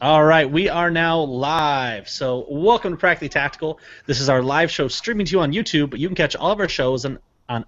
All right, we are now live. So welcome to Practically Tactical. This is our live show streaming to you on YouTube, but you can catch all of our shows on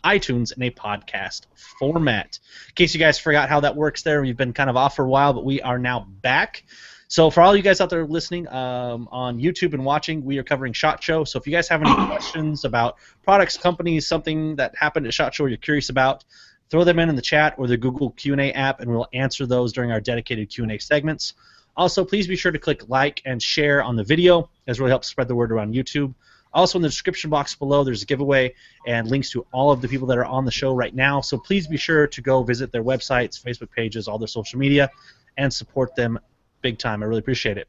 iTunes in a podcast format. In case you guys forgot how that works there, we've been kind of off for a while, but we are now back. So for all you guys out there listening on YouTube and watching, we are covering SHOT Show. So if you guys have any questions about products, companies, something that happened at SHOT Show you're curious about, throw them in the chat or the Google Q&A app, and we'll answer those during our dedicated Q&A segments. Also, please be sure to click like and share on the video, as really helps spread the word around YouTube. Also, in the description box below, there's a giveaway and links to all of the people that are on the show right now. So please be sure to go visit their websites, Facebook pages, all their social media, and support them big time. I really appreciate it.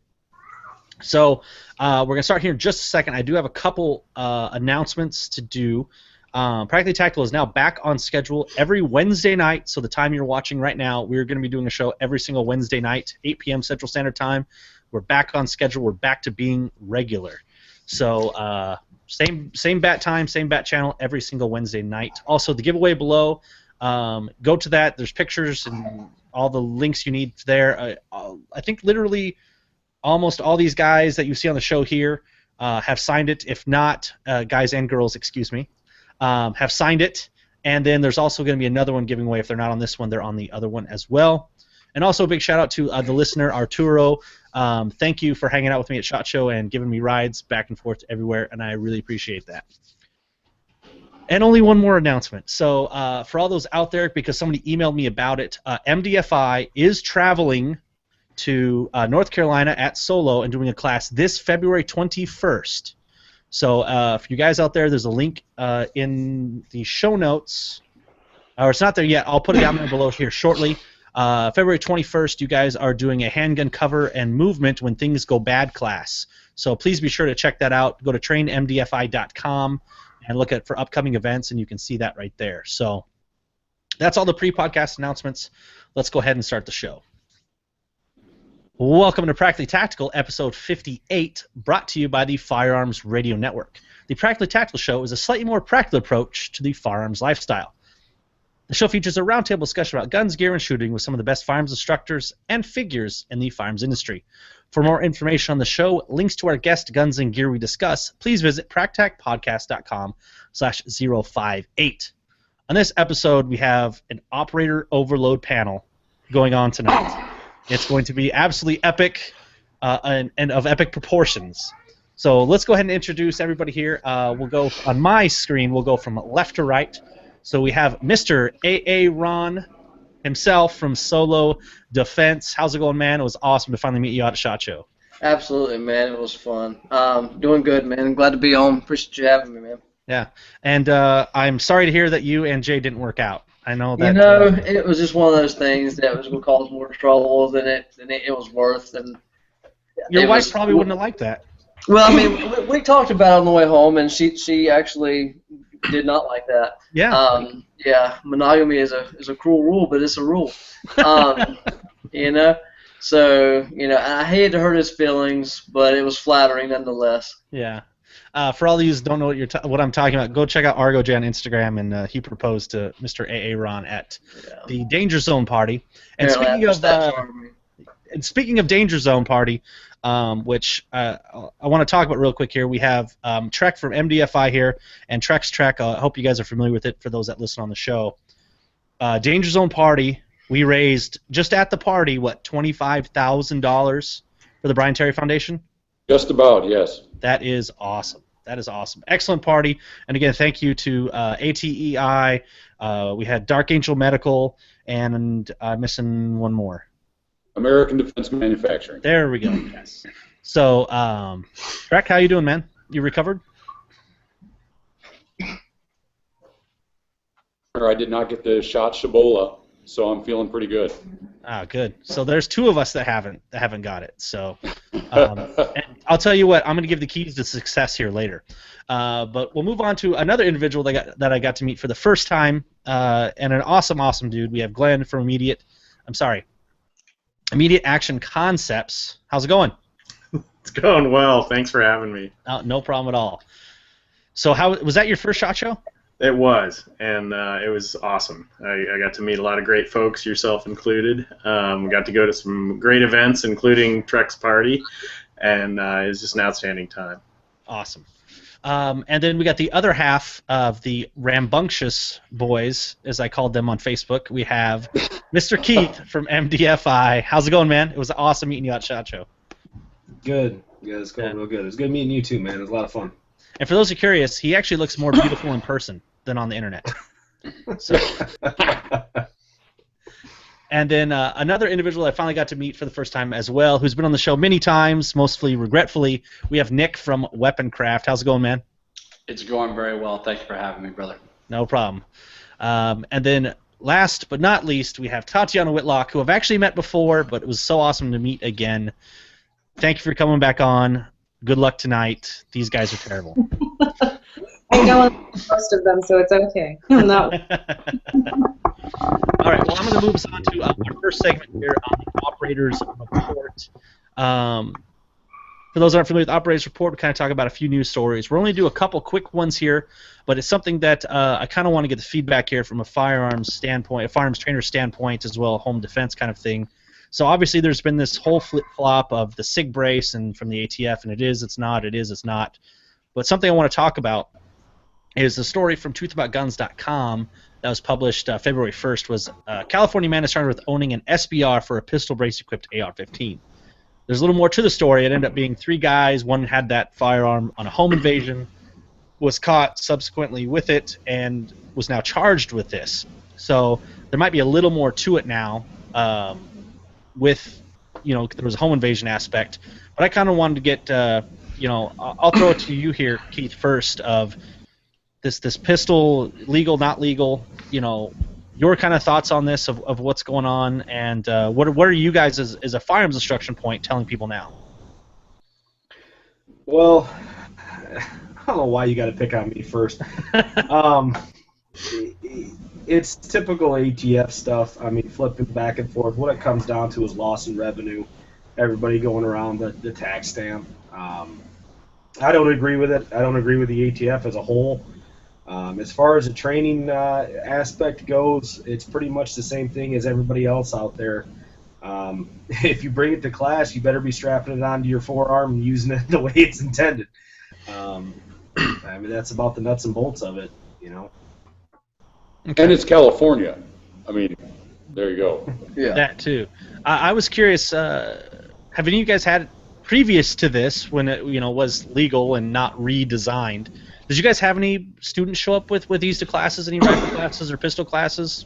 So we're going to start here in just a second. I do have a couple announcements to do. Practically Tactical is now back on schedule every Wednesday night. So the time you're watching right now, we're going to be doing a show every single Wednesday night, 8 p.m. Central Standard Time. We're back on schedule. We're back to being regular. So same bat time, same bat channel every single Wednesday night. Also, the giveaway below, go to that. There's pictures and all the links you need there. I think literally almost all these guys that you see on the show here have signed it. If not, guys and girls, excuse me, have signed it, and then there's also going to be another one giving away. If they're not on this one, they're on the other one as well. And also a big shout out to the listener Arturo. Thank you for hanging out with me at SHOT Show and giving me rides back and forth everywhere, and I really appreciate that. And only one more announcement. So for all those out there, because somebody emailed me about it, MDFI is traveling to North Carolina at Solo and doing a class this February 21st. So for you guys out there, there's a link in the show notes. Or it's not there yet. I'll put it down there below here shortly. February 21st, you guys are doing a handgun cover and movement when things go bad class. So please be sure to check that out. Go to trainmdfi.com and look for upcoming events, and you can see that right there. So that's all the pre-podcast announcements. Let's go ahead and start the show. Welcome to Practically Tactical, episode 58, brought to you by the Firearms Radio Network. The Practically Tactical show is a slightly more practical approach to the firearms lifestyle. The show features a roundtable discussion about guns, gear, and shooting with some of the best firearms instructors and figures in the firearms industry. For more information on the show, links to our guest guns and gear we discuss, please visit practacpodcast.com/058. On this episode, we have an operator overload panel going on tonight. It's going to be absolutely epic and of epic proportions. So let's go ahead and introduce everybody here. We'll go on my screen. We'll go from left to right. So we have Mr. A.A. Ron himself from Solo Defense. How's it going, man? It was awesome to finally meet you out at SHOT Show. Absolutely, man. It was fun. Doing good, man. Glad to be on. Appreciate you having me, man. Yeah, and I'm sorry to hear that you and Jay didn't work out. I know that. You know, it was just one of those things that was going to cause more trouble than it was worth. And your wife probably wouldn't have liked that. Well, I mean, we talked about it on the way home, and she actually did not like that. Yeah. Yeah, monogamy is a cruel rule, but it's a rule. You know, so I hated to hurt his feelings, but it was flattering nonetheless. Yeah. For all of you who don't know what I'm talking about, go check out Argo J on Instagram, and he proposed to Mr. A.A. Ron at the Danger Zone party. And speaking of Danger Zone party, which I want to talk about real quick here, we have Trek from MDFI here, and Trek's Trek. I hope you guys are familiar with it for those that listen on the show. Danger Zone party, we raised just at the party, what, $25,000 for the Brian Terry Foundation? Just about, yes. That is awesome. That is awesome. Excellent party. And again, thank you to ATEI. We had Dark Angel Medical, and I'm missing one more. American Defense Manufacturing. There we go. Yes. So, Trek, how you doing, man? You recovered? I did not get the shot Shabola, so I'm feeling pretty good. Ah, good. So there's two of us that haven't got it. So, and I'll tell you what, I'm going to give the keys to success here later. But we'll move on to another individual that I got to meet for the first time, and an awesome dude. We have Glenn from Immediate Action Concepts. How's it going? It's going well. Thanks for having me. No problem at all. So how was that your first SHOT Show? It was, and it was awesome. I got to meet a lot of great folks, yourself included. Got to go to some great events, including Trek's party, and it was just an outstanding time. Awesome. And then we got the other half of the rambunctious boys, as I called them on Facebook. We have Mr. Keith from MDFI. How's it going, man? It was awesome meeting you at SHOT Show. Good. Yeah, it's going real good. It was good meeting you too, man. It was a lot of fun. And for those who are curious, he actually looks more beautiful in person than on the internet. So. And then another individual I finally got to meet for the first time as well, who's been on the show many times, mostly regretfully. We have Nick from Weaponcraft. How's it going, man? It's going very well. Thank you for having me, brother. No problem. And then last but not least, we have Tatiana Whitlock, who I've actually met before, but it was so awesome to meet again. Thank you for coming back on. Good luck tonight. These guys are terrible. I know most of them, so it's okay. I'm not. All right, well, I'm going to move us on to our first segment here on the Operators Report. For those that aren't familiar with the Operators Report, we kind of talk about a few news stories. We're only going to do a couple quick ones here, but it's something that I kind of want to get the feedback here from a firearms standpoint, a firearms trainer standpoint, as well, home defense kind of thing. So obviously there's been this whole flip-flop of the SIG brace and from the ATF, and it is, it's not, it is, it's not. But something I want to talk about is the story from truthaboutguns.com that was published February 1st was California man is charged with owning an SBR for a pistol brace-equipped AR-15. There's a little more to the story. It ended up being 3 guys. One had that firearm on a home invasion, was caught subsequently with it, and was now charged with this. So there might be a little more to it now with, there was a home invasion aspect. But I kind of wanted to get, I'll throw it to you here, Keith, first, of this pistol, legal, not legal, your kind of thoughts on this of what's going on, and what are you guys as a firearms instruction point telling people now? Well, I don't know why you got to pick on me first. It's typical ATF stuff. I mean, flipping back and forth. What it comes down to is loss in revenue. Everybody going around the tax stamp. I don't agree with it. I don't agree with the ATF as a whole. As far as the training aspect goes, it's pretty much the same thing as everybody else out there. If you bring it to class, you better be strapping it onto your forearm and using it the way it's intended. I mean, that's about the nuts and bolts of it, And it's California. I mean, there you go. Yeah. That too. I was curious. Have any of you guys had previous to this, when it was legal and not redesigned? Did you guys have any students show up with these to classes, any rifle classes or pistol classes?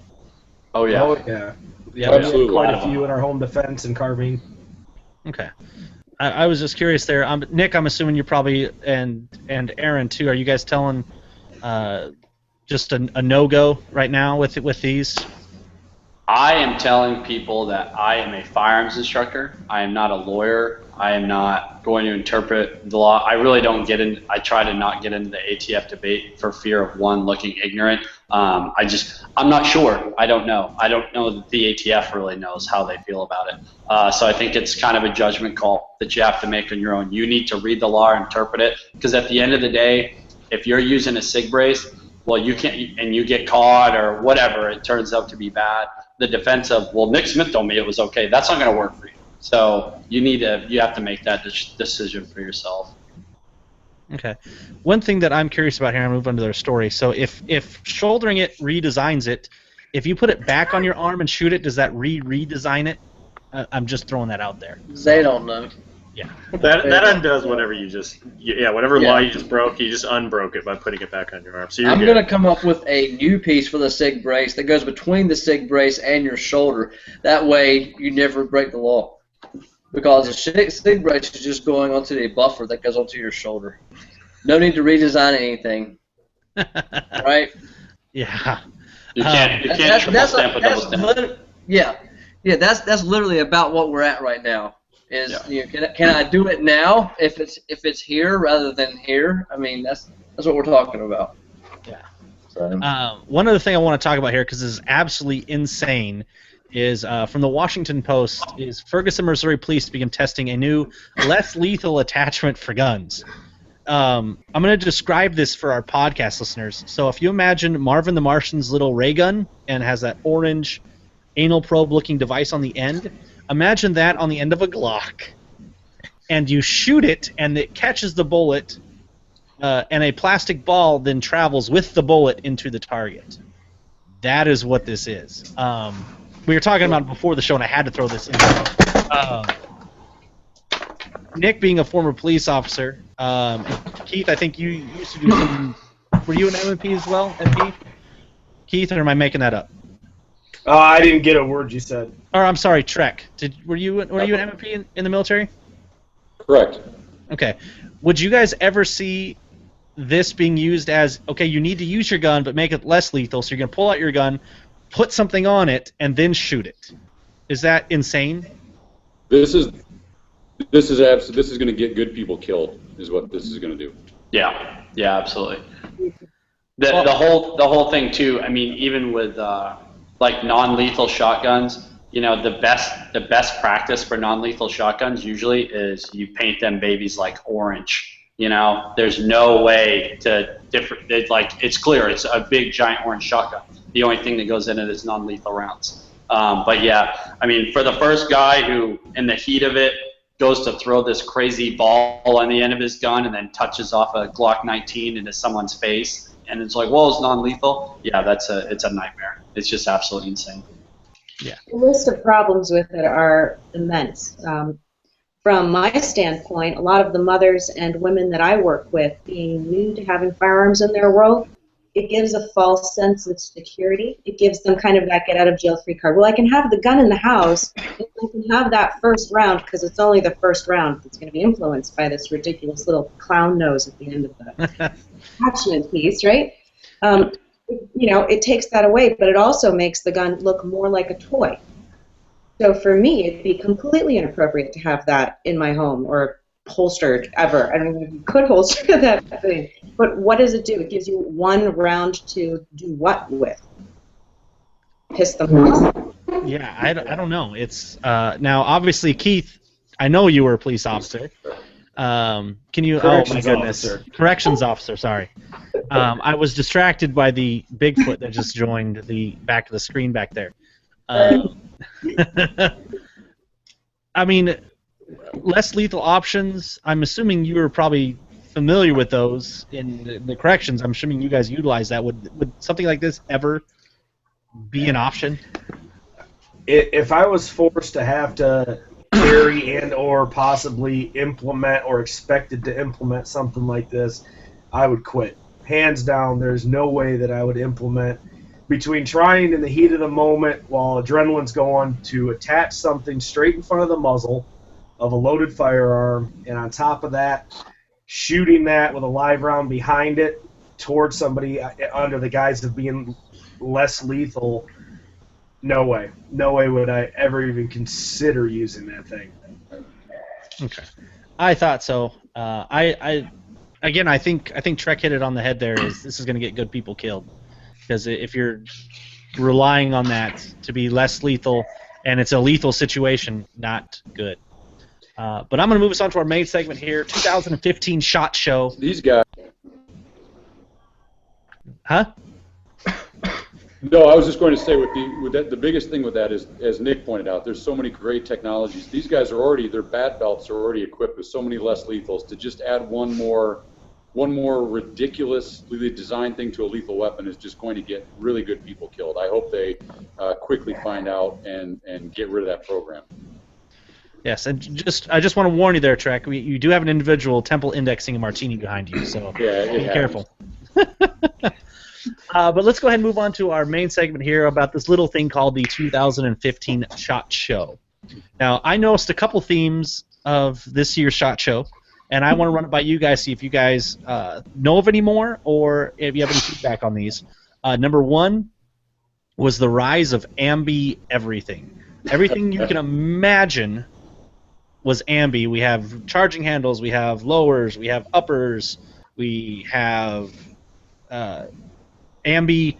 Oh, yeah. Oh, yeah. Yeah, Absolutely. we had quite a few in our home defense and carbine. Okay. I was just curious there. Nick, I'm assuming you're probably, and Aaron too, are you guys telling just a no-go right now with these? I am telling people that I am a firearms instructor. I am not a lawyer. I am not going to interpret the law. I really don't get in. I try to not get into the ATF debate for fear of one, looking ignorant. I'm not sure. I don't know. I don't know that the ATF really knows how they feel about it. So I think it's kind of a judgment call that you have to make on your own. You need to read the law and interpret it, because at the end of the day, if you're using a SIG brace, well, you can't, and you get caught or whatever, it turns out to be bad. The defense of, well, Nick Smith told me it was okay, that's not going to work for you. So you have to make that decision for yourself. Okay. One thing that I'm curious about here, I'm going to move on to their story. So if shouldering it redesigns it, if you put it back on your arm and shoot it, does that redesign it? I'm just throwing that out there. They don't know. Yeah. That undoes whatever whatever law you just broke, you just unbroke it by putting it back on your arm. So you're I'm good. going to come up with a new piece for the SIG brace that goes between the SIG brace and your shoulder. That way you never break the law. Because the SIG brace is just going onto the buffer that goes onto your shoulder. No need to redesign anything. Right? Yeah. You can't triple stamp a double stamp. That's literally about what we're at right now. Can I do it now if it's here rather than here? I mean, that's what we're talking about. Yeah. So. One other thing I want to talk about here, because this is absolutely insane, is from the Washington Post, is Ferguson, Missouri police begin testing a new, less lethal attachment for guns. I'm going to describe this for our podcast listeners. So if you imagine Marvin the Martian's little ray gun and has that orange anal probe-looking device on the end, imagine that on the end of a Glock, and you shoot it, and it catches the bullet, and a plastic ball then travels with the bullet into the target. That is what this is. We were talking about it before the show, and I had to throw this in. Nick, being a former police officer, Keith, I think you used to do some. Were you an MP as well, MP? Keith, or am I making that up? I didn't get a word you said. Or I'm sorry, Trek. Were you an MP in the military? Correct. Okay. Would you guys ever see this being used as, okay, you need to use your gun, but make it less lethal, so you're going to pull out your gun, put something on it, and then shoot it? Is that insane? This is going to get good people killed, is what this is going to do. Yeah, absolutely. The whole thing too. I mean, even with like non-lethal shotguns, you know, the best practice for non-lethal shotguns usually is you paint them babies like orange. You know, there's no way to it's clear it's a big giant orange shotgun. The only thing that goes in it is non-lethal rounds. But yeah, I mean, for the first guy who, in the heat of it, goes to throw this crazy ball on the end of his gun and then touches off a Glock 19 into someone's face, and it's like, well, it's non-lethal. Yeah, it's a nightmare. It's just absolutely insane. Yeah. The list of problems with it are immense. From my standpoint, a lot of the mothers and women that I work with, being new to having firearms in their world, it gives a false sense of security. It gives them kind of that get-out-of-jail-free card. Well, I can have the gun in the house, and I can have that first round because it's only the first round that's going to be influenced by this ridiculous little clown nose at the end of the attachment piece, right? You know, it takes that away, but it also makes the gun look more like a toy. So for me, it'd be completely inappropriate to have that in my home or holstered ever. I don't even know if you could holster that thing. But what does it do? It gives you one round to do what with? Piss them off? Yeah, I don't know. It's now obviously, Keith, I know you were a police officer. Can you? Corrections oh my goodness, officer. Corrections officer. Sorry, I was distracted by the Bigfoot that just joined the back of the screen back there. I mean, less lethal options. I'm assuming you were probably familiar with those in the corrections. I'm assuming you guys utilize that. Would something like this ever be an option? If I was forced to have to carry and or possibly implement or expected to implement something like this, I would quit. Hands down, there's no way that I would implement, between trying in the heat of the moment while adrenaline's going to attach something straight in front of the muzzle of a loaded firearm, and on top of that, shooting that with a live round behind it towards somebody under the guise of being less lethal. No way. No way would I ever even consider using that thing. Okay, I thought so. I think Trek hit it on the head. This is going to get good people killed, because if you're relying on that to be less lethal and it's a lethal situation, not good. But I'm going to move us on to our main segment here. 2015 SHOT Show. These guys. Huh? No, I was just going to say the biggest thing with that is, as Nick pointed out, there's so many great technologies. These guys are their bat belts are already equipped with so many less lethals. To just add one more ridiculously designed thing to a lethal weapon is just going to get really good people killed. I hope they quickly find out and get rid of that program. Yes, and I just want to warn you there, Trek. You do have an individual temple indexing a martini behind you, so yeah, be careful. But let's go ahead and move on to our main segment here about this little thing called the 2015 SHOT Show. Now, I noticed a couple themes of this year's SHOT Show, and I want to run it by you guys, see if you guys know of any more or if you have any feedback on these. Number one was the rise of ambi everything. Everything you can imagine was ambi. We have charging handles, we have lowers, we have uppers, we have ambi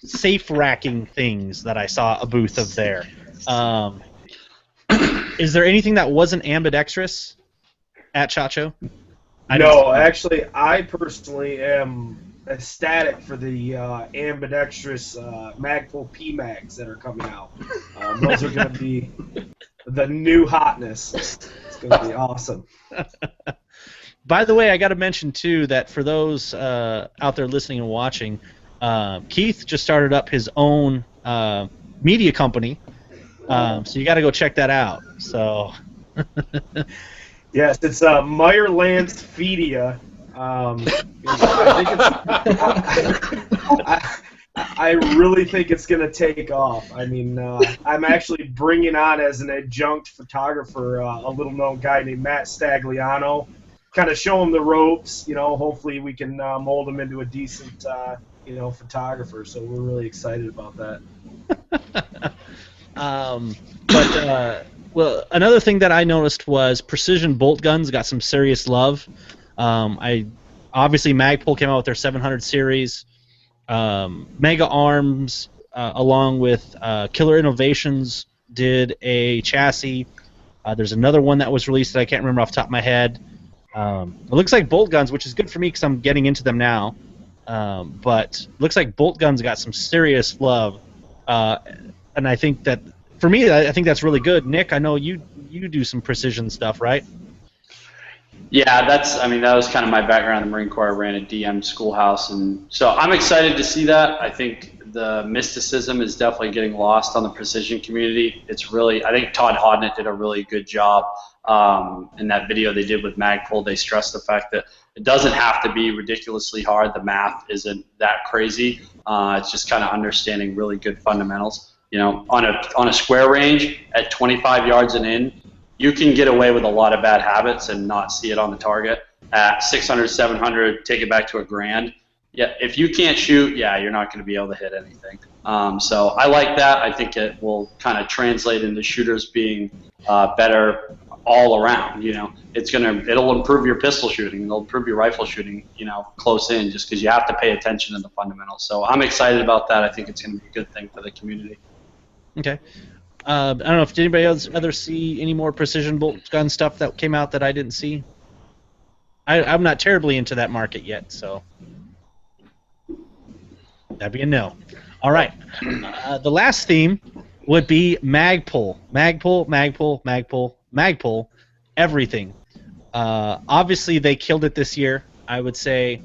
safe racking things that I saw a booth of there. Is there anything that wasn't ambidextrous at SHOT Show? No, actually, I personally am ecstatic for the ambidextrous Magpul PMags that are coming out. Those are going to be the new hotness. It's going to be awesome. By the way, I got to mention too that for those out there listening and watching, Keith just started up his own media company, so you got to go check that out. So. Yes, it's Meyer Lance Fedia. I really think it's going to take off. I mean, I'm actually bringing on as an adjunct photographer a little-known guy named Matt Stagliano. Kind of show him the ropes. Hopefully we can mold him into a decent, photographer. So we're really excited about that. Well, another thing that I noticed was precision bolt guns got some serious love. Obviously Magpul came out with their 700 series. Mega Arms, along with Killer Innovations, did a chassis. There's another one that was released that I can't remember off the top of my head. It looks like bolt guns, which is good for me because I'm getting into them now. But it looks like bolt guns got some serious love, and I think that. For me, I think that's really good. Nick, I know you do some precision stuff, right? Yeah, that was kind of my background in the Marine Corps. I ran a DM schoolhouse, and so I'm excited to see that. I think the mysticism is definitely getting lost on the precision community. I think Todd Hodnett did a really good job in that video they did with Magpul. They stressed the fact that it doesn't have to be ridiculously hard. The math isn't that crazy. It's just kind of understanding really good fundamentals. On a square range at 25 yards and in, you can get away with a lot of bad habits and not see it on the target. At 600, 700, take it back to $1,000. Yeah, if you can't shoot, you're not going to be able to hit anything. So I like that. I think it will kind of translate into shooters being better all around. It'll improve your pistol shooting. It'll improve your rifle shooting. Close in, just because you have to pay attention to the fundamentals. So I'm excited about that. I think it's going to be a good thing for the community. Okay. I don't know if did anybody else see any more precision bolt gun stuff that came out that I didn't see. I'm not terribly into that market yet, so that'd be a no. All right. The last theme would be Magpul. Magpul. Everything. Obviously, they killed it this year. I would say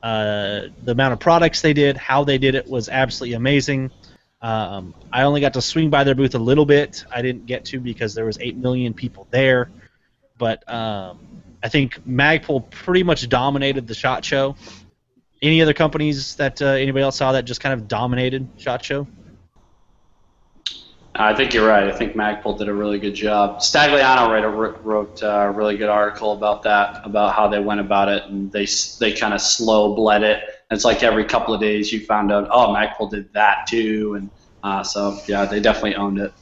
the amount of products they did, how they did it, was absolutely amazing. I only got to swing by their booth a little bit. I didn't get to because there was 8 million people there. But I think Magpul pretty much dominated the SHOT Show. Any other companies that anybody else saw that just kind of dominated SHOT Show? I think you're right. I think Magpul did a really good job. Stagliano wrote a really good article about that, about how they went about it, and they kind of slow bled it. And it's like every couple of days you found out, oh, Magpul did that too, and so yeah, they definitely owned it.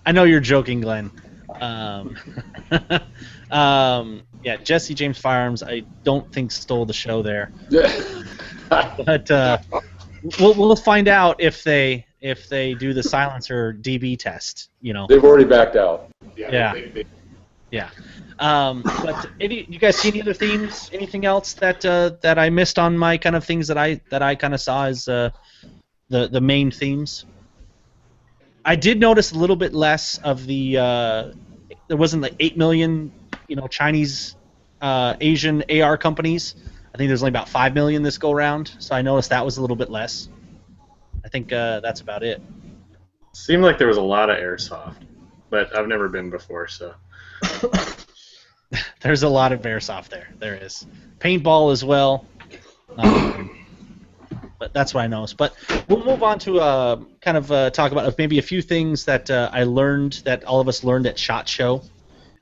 I know you're joking, Glenn. Yeah, Jesse James Firearms, I don't think stole the show there. But we'll find out if they do the silencer DB test. They've already backed out. Yeah. But you guys see any other themes? Anything else that I missed on my kind of things that I kind of saw as the main themes? I did notice a little bit less of the. There wasn't like 8 million, Chinese, Asian AR companies. I think there's only about 5 million this go round, so I noticed that was a little bit less. I think that's about it. Seemed like there was a lot of airsoft, but I've never been before, so. There's a lot of airsoft there. There is paintball as well, but that's what I noticed. But we'll move on to kind of talk about maybe a few things that I learned, that all of us learned at SHOT Show.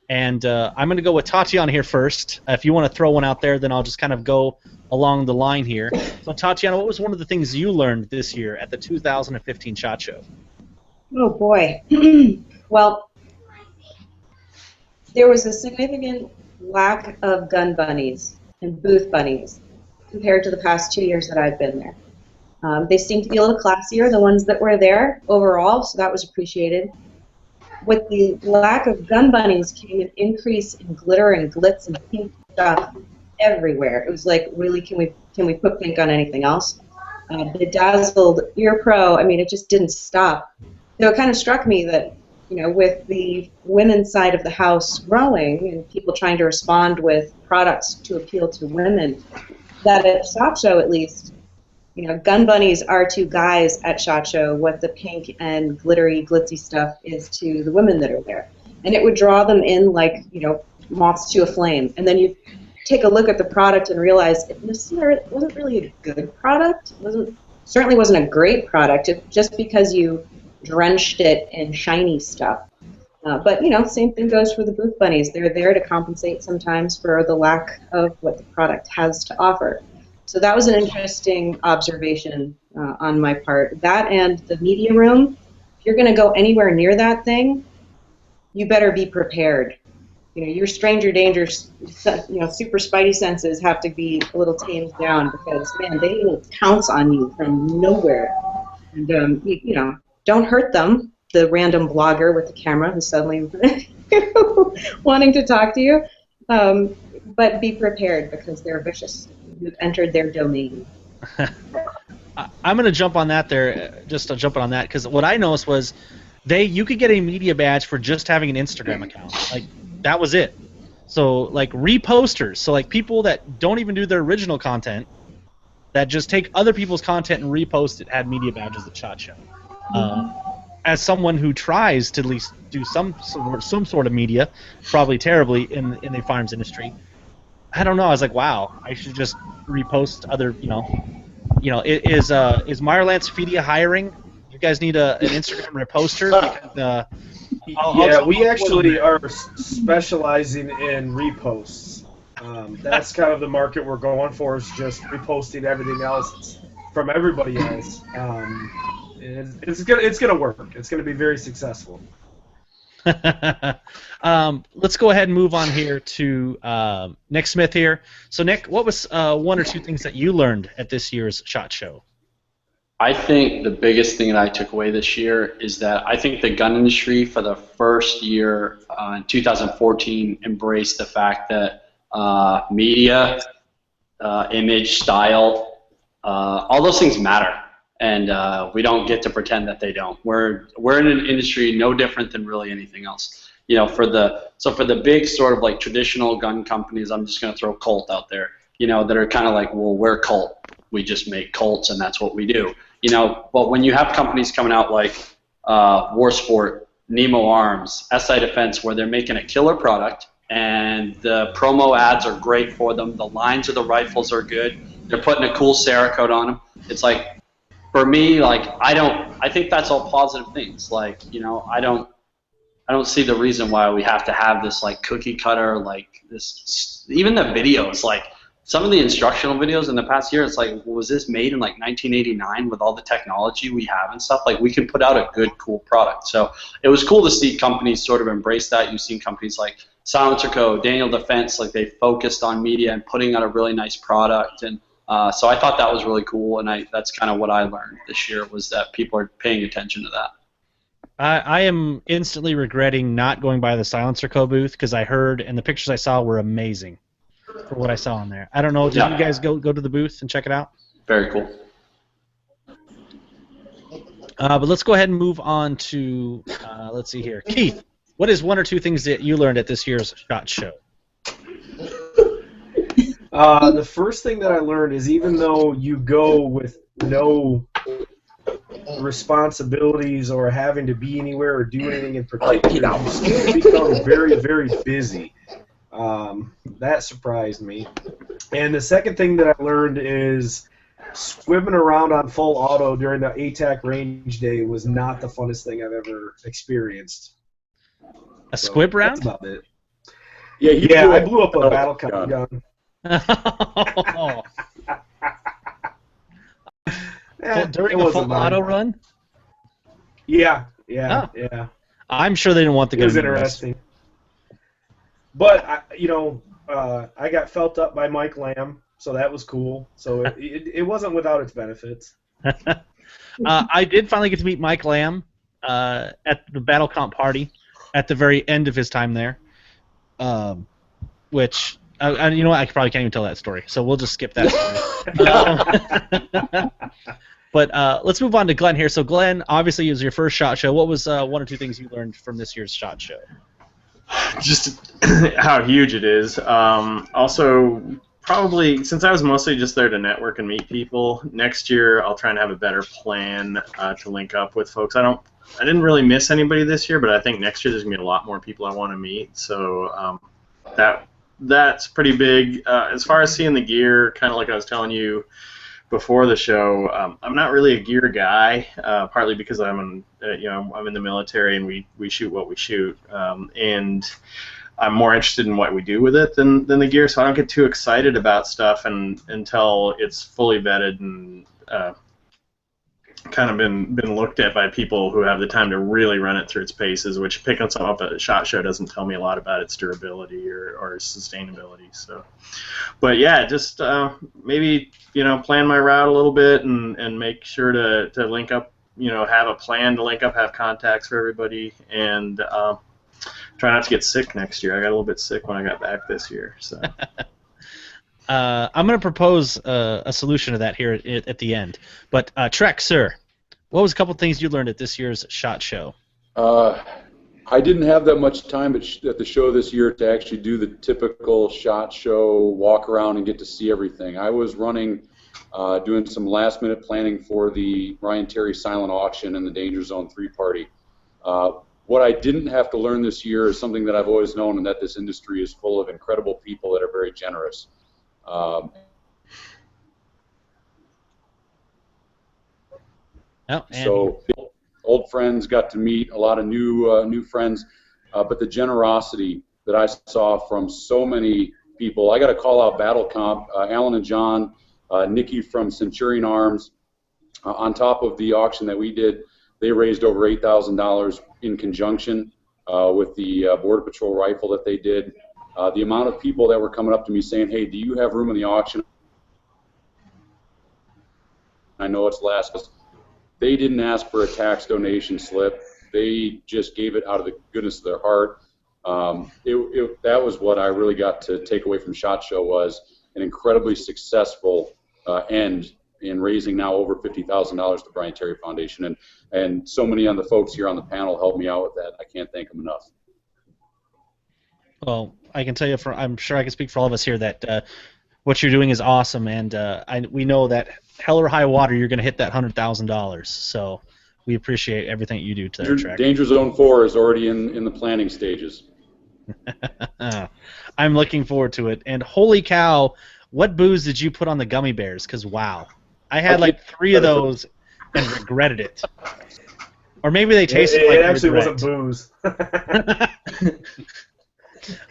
And I'm going to go with Tatiana here first. If you want to throw one out there, then I'll just kind of go along the line here. So, Tatiana, what was one of the things you learned this year at the 2015 SHOT Show? Oh, boy. Well, there was a significant lack of gun bunnies and booth bunnies compared to the past 2 years that I've been there. They seem to be a little classier, the ones that were there overall, so that was appreciated. with the lack of gun bunnies came an increase in glitter and glitz and pink stuff everywhere. It was like, really, can we put pink on anything else? Bedazzled ear pro. I mean, it just didn't stop. So it kind of struck me that, with the women's side of the house growing and people trying to respond with products to appeal to women, that at SHOT Show at least, gun bunnies are to guys at SHOT Show what the pink and glittery, glitzy stuff is to the women that are there. And it would draw them in like, moths to a flame. And then you take a look at the product and realize it wasn't really a good product. Certainly wasn't a great product, just because you drenched it in shiny stuff. But, same thing goes for the booth bunnies. They're there to compensate sometimes for the lack of what the product has to offer. So that was an interesting observation on my part. That and the media room, if you're going to go anywhere near that thing, you better be prepared. Your stranger danger, super spidey senses have to be a little tamed down because, man, they will pounce on you from nowhere. And, don't hurt them, the random blogger with the camera who's suddenly wanting to talk to you. But be prepared because they're vicious. You've entered their domain. I'm going to jump on that there, just jumping on that, because what I noticed was you could get a media badge for just having an Instagram account. Like, that was it. So, like, reposters, so, like, people that don't even do their original content, that just take other people's content and repost it, had media badges at SHOT Show. As someone who tries to at least do some sort of media, probably terribly in the firearms industry, I don't know. I was like, wow, I should just repost other, is Meyer Lance Fedia hiring? You guys need an Instagram reposter? Yeah, we actually are specializing in reposts. That's kind of the market we're going for, is just reposting everything else from everybody else. It's gonna work. It's gonna be very successful. Let's go ahead and move on here to Nick Smith here. So, Nick, what was one or two things that you learned at this year's SHOT Show? I think the biggest thing that I took away this year is that I think the gun industry for the first year in 2014 embraced the fact that media, image, style, all those things matter. And we don't get to pretend that they don't. We're in an industry no different than really anything else. For the big sort of like traditional gun companies, I'm just going to throw Colt out there. That are kind of like, well, we're Colt. We just make Colts, and that's what we do. But when you have companies coming out like War Sport, Nemo Arms, SI Defense, where they're making a killer product, and the promo ads are great for them. The lines of the rifles are good. They're putting a cool Cerakote on them. It's like, for me, like, I think that's all positive things. Like, I don't see the reason why we have to have this like cookie cutter, like this, even the videos, like some of the instructional videos in the past year, it's like, was this made in like 1989 with all the technology we have and stuff? Like, we can put out a good, cool product. So it was cool to see companies sort of embrace that. You've seen companies like Silencer Co., Daniel Defense, like they focused on media and putting out a really nice product. And so I thought that was really cool, and that's kind of what I learned this year, was that people are paying attention to that. I am instantly regretting not going by the Silencer Co. booth, because I heard, and the pictures I saw were amazing for what I saw on there. I don't know, did you guys go to the booth and check it out? Very cool. But let's go ahead and move on to, let's see here. Keith, what is one or two things that you learned at this year's SHOT Show? The first thing that I learned is, even though you go with no responsibilities or having to be anywhere or do anything in particular, you still become very, very busy. That surprised me. And the second thing that I learned is swimming around on full auto during the ATAC range day was not the funnest thing I've ever experienced. A squib round? That's about it. Yeah, I blew up a battle gun. During a full auto run? Yeah. I'm sure they didn't want the gun. It was interesting. But I got felt up by Mike Lamb, so that was cool. So it wasn't without its benefits. I did finally get to meet Mike Lamb at the Battle Comp party. at the very end of his time there, which you know what, I probably can't even tell that story, so we'll just skip that story. But let's move on to Glenn here. So Glenn, obviously it was your first SHOT Show. What was one or two things you learned from this year's SHOT Show? Just how huge it is. Also, probably since I was mostly just there to network and meet people, next year I'll try and have a better plan to link up with folks. I didn't really miss anybody this year, but I think next year there's gonna be a lot more people I want to meet. So that's pretty big. As far as seeing the gear, kind of like I was telling you before the show, I'm not really a gear guy, partly because I'm in the military and we shoot what we shoot, and I'm more interested in what we do with it than the gear. So I don't get too excited about stuff until it's fully vetted and kind of been looked at by people who have the time to really run it through its paces, which picking something up at a SHOT Show doesn't tell me a lot about its durability or sustainability. So, but yeah, just maybe plan my route a little bit and make sure to link up, have a plan to link up, have contacts for everybody, and try not to get sick next year. I got a little bit sick when I got back this year. So. I'm going to propose a solution to that here at the end. But Trek, sir, what was a couple things you learned at this year's SHOT Show? I didn't have that much time at the show this year to actually do the typical SHOT Show walk around and get to see everything. I was running, doing some last-minute planning for the Ryan Terry silent auction and the Danger Zone 3 party. What I didn't have to learn this year is something that I've always known, and that this industry is full of incredible people that are very generous. So old friends, got to meet a lot of new friends, but the generosity that I saw from so many people. I got to call out Battle Comp, Alan and John, Nikki from Centurion Arms. On top of the auction that we did, they raised over $8,000 in conjunction with the Border Patrol rifle that they did. The amount of people that were coming up to me saying, "Hey, do you have room in the auction? I know it's last." They didn't ask for a tax donation slip. They just gave it out of the goodness of their heart. That was what I really got to take away from SHOT Show, was an incredibly successful end in raising now over $50,000 to Brian Terry Foundation. And so many of the folks here on the panel helped me out with that. I can't thank them enough. Well, I can tell you, I'm sure I can speak for all of us here that what you're doing is awesome, and we know that hell or high water you're going to hit that $100,000. So we appreciate everything you do to that track. Danger Zone 4 is already in the planning stages. I'm looking forward to it. And holy cow, what booze did you put on the gummy bears? Because wow, I had like 3 of those and regretted it. Or maybe they tasted like regret. It actually wasn't booze.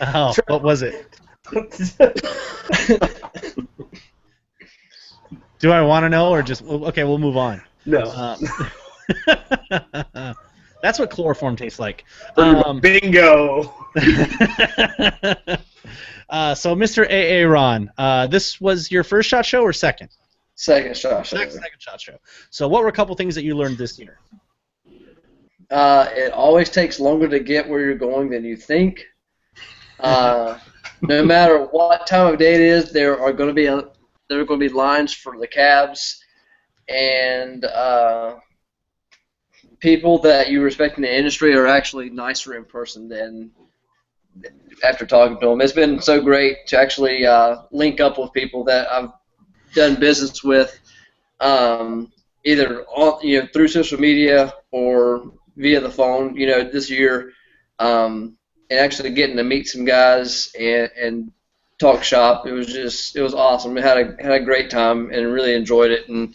Oh, what was it? Do I want to know, or just okay? We'll move on. No. That's what chloroform tastes like. Bingo. So, Mr. Aaron, this was your first SHOT Show or second? Second SHOT Show. Second SHOT Show. So, what were a couple things that you learned this year? It always takes longer to get where you're going than you think. No matter what time of day it is, there are going to be lines for the cabs, and people that you respect in the industry are actually nicer in person than after talking to them. It's been so great to actually link up with people that I've done business with, either on, through social media or via the phone. This year. And actually getting to meet some guys and talk shop, it was awesome. I had a great time and really enjoyed it. And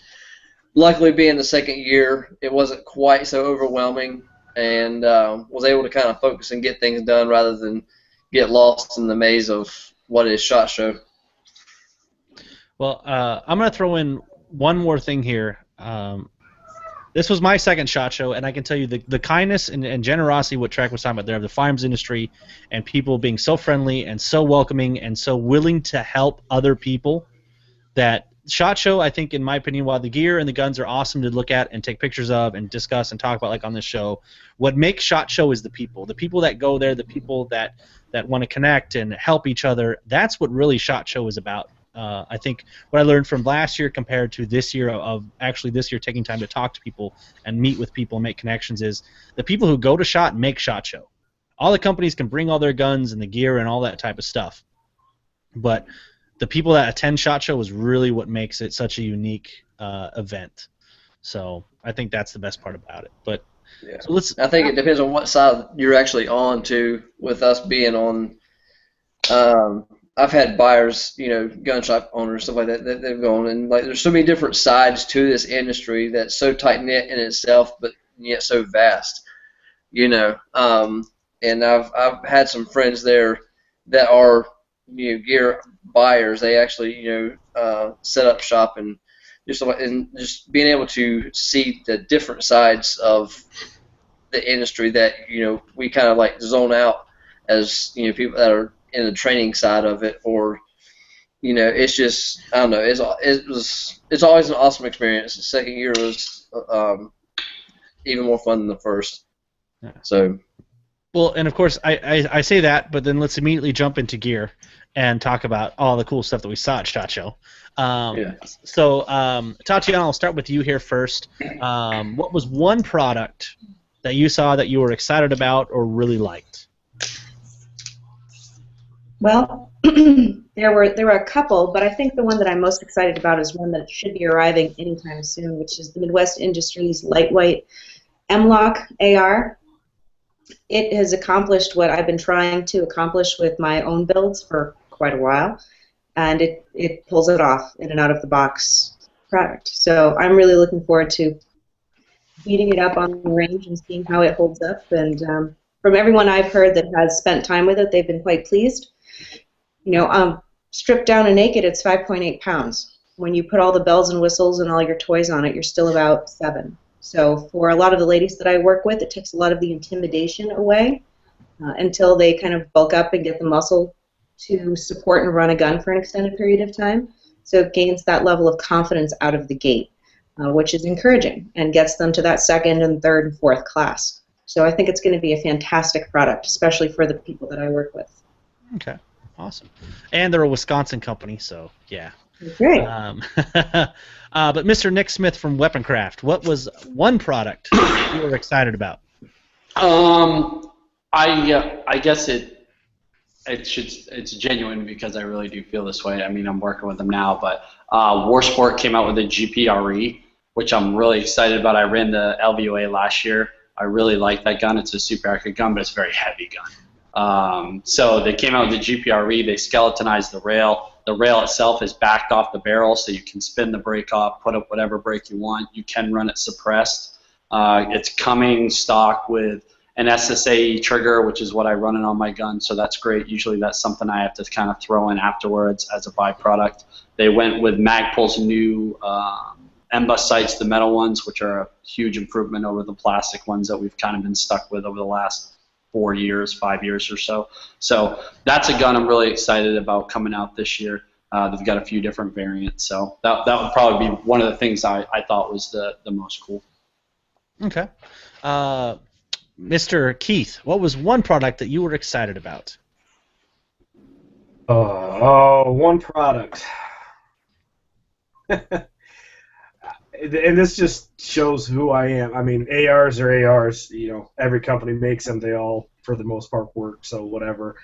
luckily, being the second year, it wasn't quite so overwhelming, and was able to kind of focus and get things done rather than get lost in the maze of what is SHOT Show. Well, I'm going to throw in one more thing here. This was my second SHOT Show, and I can tell you the kindness and generosity, what Trek was talking about there, of the firearms industry and people being so friendly and so welcoming and so willing to help other people, that SHOT Show, I think, in my opinion, while the gear and the guns are awesome to look at and take pictures of and discuss and talk about, like on this show, what makes SHOT Show is the people that go there, the people that want to connect and help each other. That's what really SHOT Show is about. I think what I learned from last year compared to this year, of actually this year taking time to talk to people and meet with people and make connections, is the people who go to SHOT make SHOT Show. All the companies can bring all their guns and the gear and all that type of stuff, but the people that attend SHOT Show is really what makes it such a unique event. So I think that's the best part about it. But yeah. So let's. I think it depends on what side you're actually on too. With us being on, I've had buyers, gun shop owners, stuff like that they've gone, and like there's so many different sides to this industry that's so tight knit in itself, but yet so vast, And I've had some friends there that are gear buyers. They actually set up shop and just being able to see the different sides of the industry that we kind of like zone out as people that are in the training side of it, or it's just, I don't know, it's always an awesome experience. The second year was even more fun than the first. Yeah. So. Well, and of course, I say that, but then let's immediately jump into gear and talk about all the cool stuff that we saw at SHOT Show. So, Tatiana, I'll start with you here first. What was one product that you saw that you were excited about or really liked? Well, there were a couple, but I think the one that I'm most excited about is one that should be arriving anytime soon, which is the Midwest Industries lightweight M-Lock AR. It has accomplished what I've been trying to accomplish with my own builds for quite a while, and it pulls it off in an out-of-the-box product. So I'm really looking forward to beating it up on the range and seeing how it holds up. And from everyone I've heard that has spent time with it, they've been quite pleased. Stripped down and naked, it's 5.8 pounds. When you put all the bells and whistles and all your toys on it, you're still about 7. So for a lot of the ladies that I work with, it takes a lot of the intimidation away until they kind of bulk up and get the muscle to support and run a gun for an extended period of time. So it gains that level of confidence out of the gate, which is encouraging and gets them to that second and third and fourth class. So I think it's going to be a fantastic product, especially for the people that I work with. Okay, awesome. And they're a Wisconsin company, so yeah. Great. But Mr. Nick Smith from Weaponcraft, what was one product you were excited about? I guess it's genuine because I really do feel this way. I mean, I'm working with them now, but Warsport came out with a GPRE, which I'm really excited about. I ran the LVOA last year. I really like that gun. It's a super accurate gun, but it's a very heavy gun. So they came out with the GPRE. They skeletonized the rail. The rail itself is backed off the barrel, so you can spin the brake off, put up whatever brake you want. You can run it suppressed. It's coming stock with an SSAE trigger, which is what I run it on my gun, so that's great. Usually that's something I have to kind of throw in afterwards as a byproduct. They went with Magpul's new MBUS sights, the metal ones, which are a huge improvement over the plastic ones that we've kind of been stuck with over the last 4 years, 5 years or so. So that's a gun I'm really excited about coming out this year. They've got a few different variants, so that would probably be one of the things I thought was the most cool. Okay. Mr. Keith, what was one product that you were excited about? One product. And this just shows who I am. I mean, ARs are ARs. Every company makes them. They all, for the most part, work. So whatever.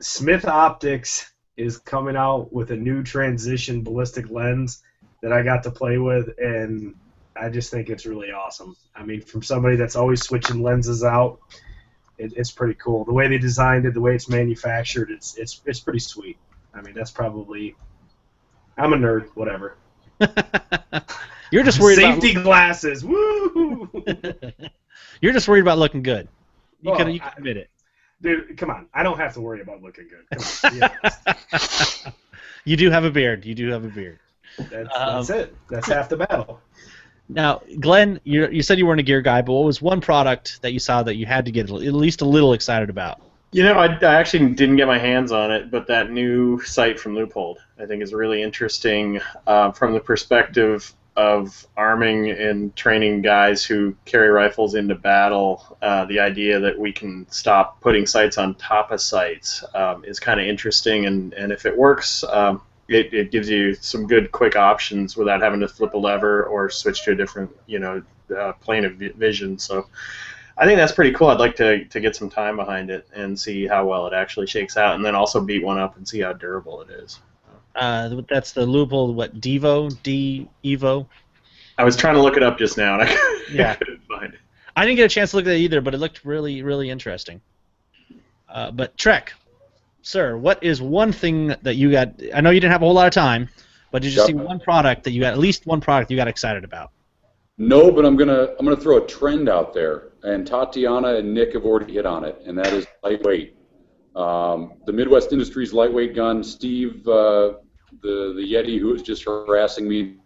Smith Optics is coming out with a new transition ballistic lens that I got to play with, and I just think it's really awesome. I mean, from somebody that's always switching lenses out, it's pretty cool. The way they designed it, the way it's manufactured, it's pretty sweet. I mean, that's probably. I'm a nerd. Whatever. You're just worried safety about glasses. Woo! You're just worried about looking good. You can admit it. Dude, come on. I don't have to worry about looking good. Come on, You do have a beard. You do have a beard. That's it. That's half the battle. Now, Glenn, you said you weren't a gear guy, but what was one product that you saw that you had to get at least a little excited about? You know, I actually didn't get my hands on it, but that new site from Loophole I think is really interesting from the perspective of arming and training guys who carry rifles into battle. The idea that we can stop putting sights on top of sights is kind of interesting, and if it works, it gives you some good quick options without having to flip a lever or switch to a different, plane of vision. So I think that's pretty cool. I'd like to get some time behind it and see how well it actually shakes out, and then also beat one up and see how durable it is. That's the Loophole, Evo? I was trying to look it up just now, and I couldn't find it. I didn't get a chance to look at it either, but it looked really, really interesting. But Trek, sir, what is one thing that you got? I know you didn't have a whole lot of time, but did you see one product that you got? At least one product you got excited about? No, but I'm gonna throw a trend out there, and Tatiana and Nick have already hit on it, and that is lightweight. The Midwest Industries lightweight gun. Steve, the Yeti, who was just harassing me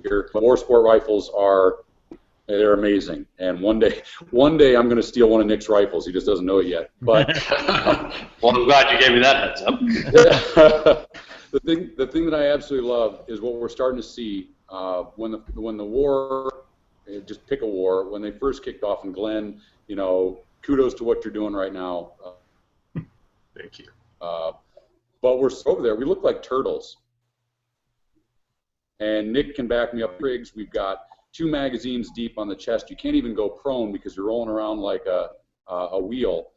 here. War sport rifles they're amazing, and one day I'm going to steal one of Nick's rifles. He just doesn't know it yet. But well, I'm glad you gave me that heads up. The thing that I absolutely love is what we're starting to see when the war, just pick a war, when they first kicked off. And Glenn, kudos to what you're doing right now. Thank you. But we're over there. We look like turtles. And Nick can back me up. Rigs. We've got 2 magazines deep on the chest. You can't even go prone because you're rolling around like a wheel.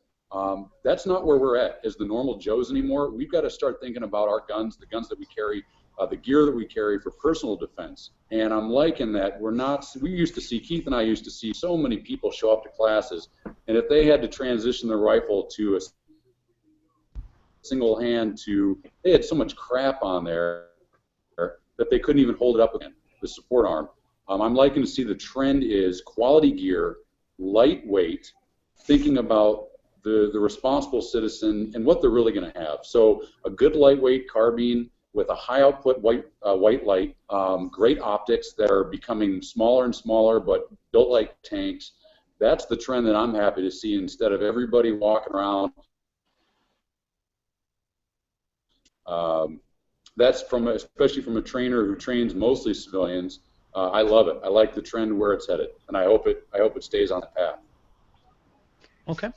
That's not where we're at as the normal Joes anymore. We've got to start thinking about our guns, the guns that we carry, the gear that we carry for personal defense. And I'm liking that we used to see, Keith and I used to see so many people show up to classes, and if they had to transition their rifle to a single hand they had so much crap on there that they couldn't even hold it up again, the support arm. I'm liking to see the trend is quality gear, lightweight, thinking about the responsible citizen and what they're really going to have. So a good lightweight carbine with a high output white light, great optics that are becoming smaller and smaller but built like tanks. That's the trend that I'm happy to see instead of everybody walking around. That's especially from a trainer who trains mostly civilians. I love it. I like the trend where it's headed, and I hope it stays on the path. Okay.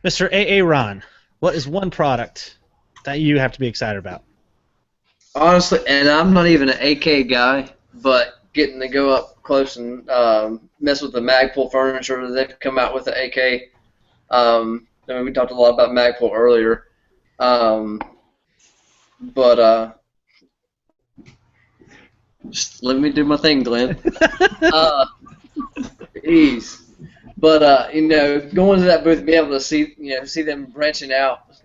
Mr. Ron, what is one product that you have to be excited about? Honestly, and I'm not even an AK guy, but getting to go up close and mess with the Magpul furniture that they've come out with the AK. We talked a lot about Magpul earlier. But just let me do my thing, Glenn. Jeez. But going to that booth and being able to see them branching out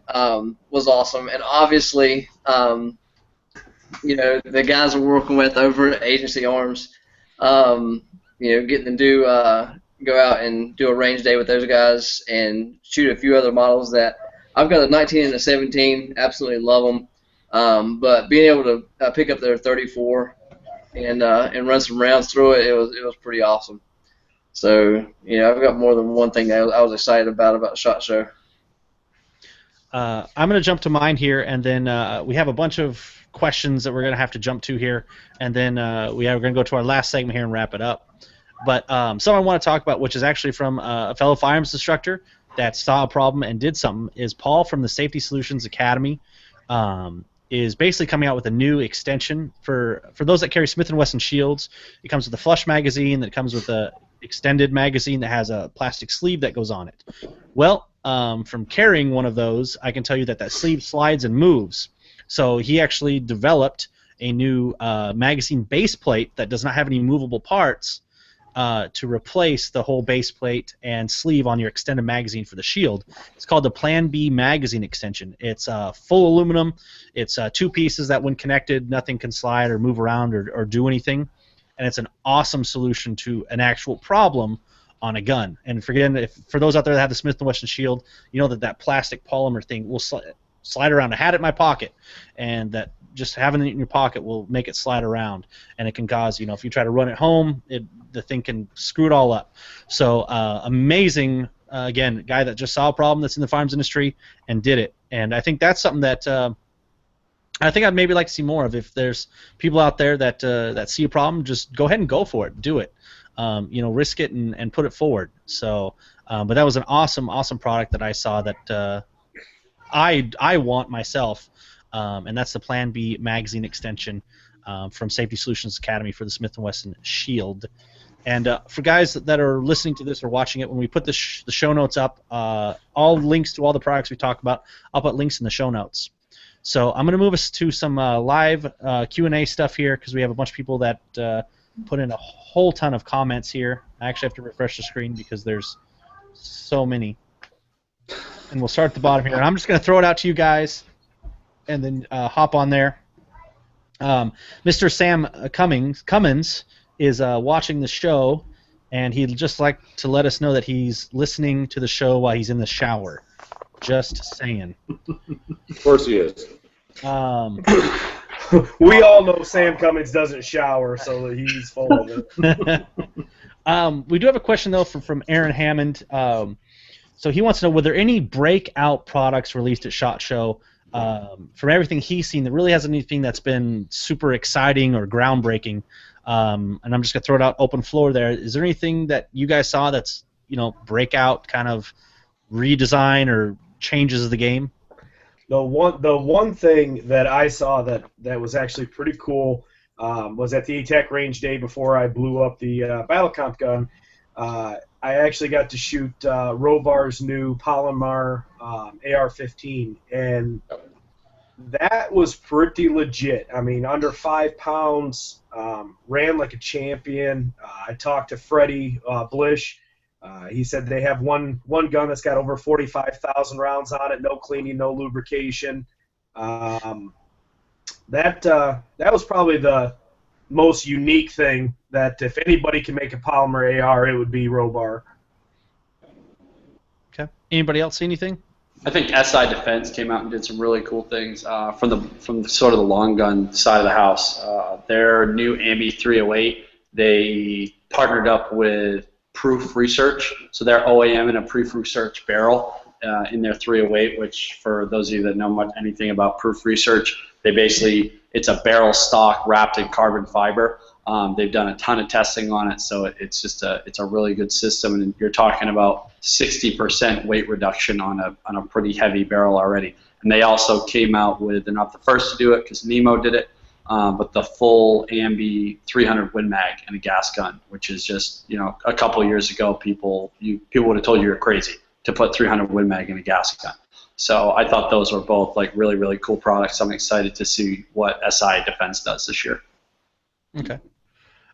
was awesome. And obviously, the guys we're working with over at Agency Arms, getting to go out and do a range day with those guys and shoot a few other models that I've got a 19 and a 17, absolutely love them. But being able to pick up their 34 and run some rounds through it, it was pretty awesome. So I've got more than one thing that I was excited about SHOT Show. I'm going to jump to mine here, and then we have a bunch of questions that we're going to have to jump to here, and then we're going to go to our last segment here and wrap it up. But something I want to talk about, which is actually from a fellow firearms instructor that saw a problem and did something, is Paul from the Safety Solutions Academy. Is basically coming out with a new extension for those that carry Smith & Wesson shields. It comes with a flush magazine that comes with a extended magazine that has a plastic sleeve that goes on it. Well, from carrying one of those, I can tell you that sleeve slides and moves. So he actually developed a new magazine base plate that does not have any movable parts to replace the whole base plate and sleeve on your extended magazine for the shield. It's called the Plan B magazine extension. It's full aluminum. It's 2 pieces that when connected, nothing can slide or move around or do anything. And it's an awesome solution to an actual problem on a gun. And for those out there that have the Smith & Wesson shield, you know that plastic polymer thing will slide around. I had it in my pocket, and that just having it in your pocket will make it slide around, and it can cause, if you try to run it home, it the thing can screw it all up. So amazing, again, guy that just saw a problem that's in the firearms industry and did it. And I think that's something that I think I'd maybe like to see more of. If there's people out there that that see a problem, just go ahead and go for it, do it. Risk it and put it forward. So, but that was an awesome product that I saw that I want myself, and that's the Plan B magazine extension from Safety Solutions Academy for the Smith & Wesson Shield. And for guys that are listening to this or watching it, when we put the show notes up, all links to all the products we talk about, I'll put links in the show notes. So I'm going to move us to some live Q&A stuff here because we have a bunch of people that put in a whole ton of comments here. I actually have to refresh the screen because there's so many. And we'll start at the bottom here. And I'm just going to throw it out to you guys and then hop on there. Mr. Sam Cummins is watching the show, and he'd just like to let us know that he's listening to the show while he's in the shower. Just saying. Of course he is. We all know Sam Cummins doesn't shower, so he's full of it. We do have a question, though, from Aaron Hammond. So he wants to know, were there any breakout products released at SHOT Show from everything he's seen that really hasn't anything that's been super exciting or groundbreaking? And I'm just going to throw it out open floor there. Is there anything that you guys saw that's, breakout kind of redesign or changes of the game? The one thing that I saw that was actually pretty cool was at the ATAC range day before I blew up the battle comp gun. I actually got to shoot Robar's new Palomar AR-15, and that was pretty legit. I mean, under 5 pounds, ran like a champion. I talked to Freddie Blish. He said they have one gun that's got over 45,000 rounds on it, no cleaning, no lubrication. That was probably the most unique thing, that if anybody can make a Palomar AR, it would be Robar. Okay. Anybody else see anything? I think SI Defense came out and did some really cool things from sort of the long gun side of the house. Their new Ambi 308, they partnered up with Proof Research, so they're OAM in a Proof Research barrel in their 308, which for those of you that know anything about Proof Research, it's a barrel stock wrapped in carbon fiber. They've done a ton of testing on it, so it's a really good system, and you're talking about 60% weight reduction on a pretty heavy barrel already. And they also came out with, they're not the first to do it because Nemo did it, but the full Ambi 300 Win Mag and a gas gun, which is just, a couple of years ago, people would have told you you're crazy to put 300 Win Mag in a gas gun. So I thought those were both like really, really cool products. I'm excited to see what SI Defense does this year. Okay.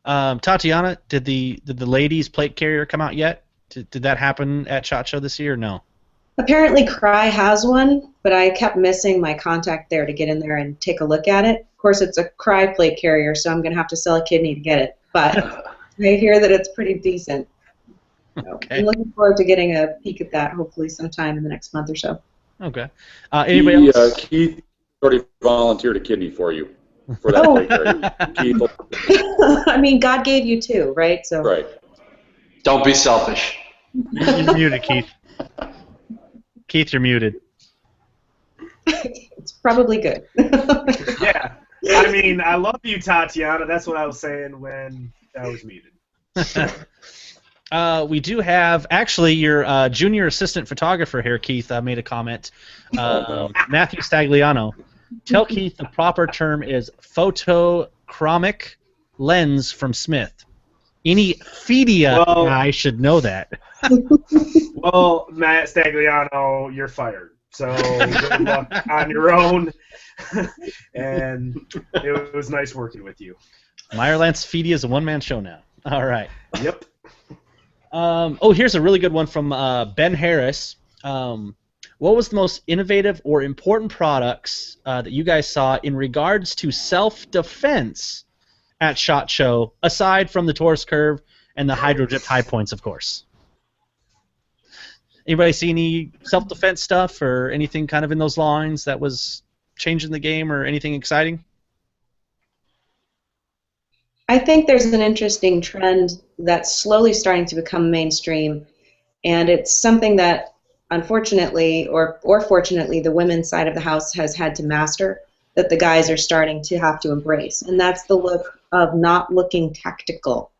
Tatiana, did the ladies plate carrier come out yet? Did that happen at SHOT Show this year or no? Apparently Cry has one, but I kept missing my contact there to get in there and take a look at it. Of course, it's a Cry plate carrier, so I'm going to have to sell a kidney to get it. But I hear that it's pretty decent. So Okay. I'm looking forward to getting a peek at that, hopefully sometime in the next month or so. Okay. Anybody else? Keith already volunteered a kidney for you for that plate carrier. Keith, I mean, God gave you two, right? So. right. Don't be selfish. You're muted, Keith. Keith, you're muted. It's probably good. Yeah. I mean, I love you, Tatiana. That's what I was saying when I was muted. We do have, actually, your junior assistant photographer here, Keith, made a comment. Matthew Stagliano. Tell Keith the proper term is photochromic lens from Smith. Any Fedia guy should know that. Well, Matt Stagliano, you're fired. So good luck on your own. And it was nice working with you. Meyer Lance Fedia is a one-man show now. All right. Yep. Here's a really good one from Ben Harris. What was the most innovative or important products that you guys saw in regards to self-defense at SHOT Show, aside from the Taurus curve and the hydro-dipped high points, of course? Anybody see any self-defense stuff or anything kind of in those lines that was changing the game or anything exciting? I think there's an interesting trend that's slowly starting to become mainstream, and it's something that, unfortunately or fortunately, the women's side of the house has had to master, that the guys are starting to have to embrace, and that's the look of not looking tactical.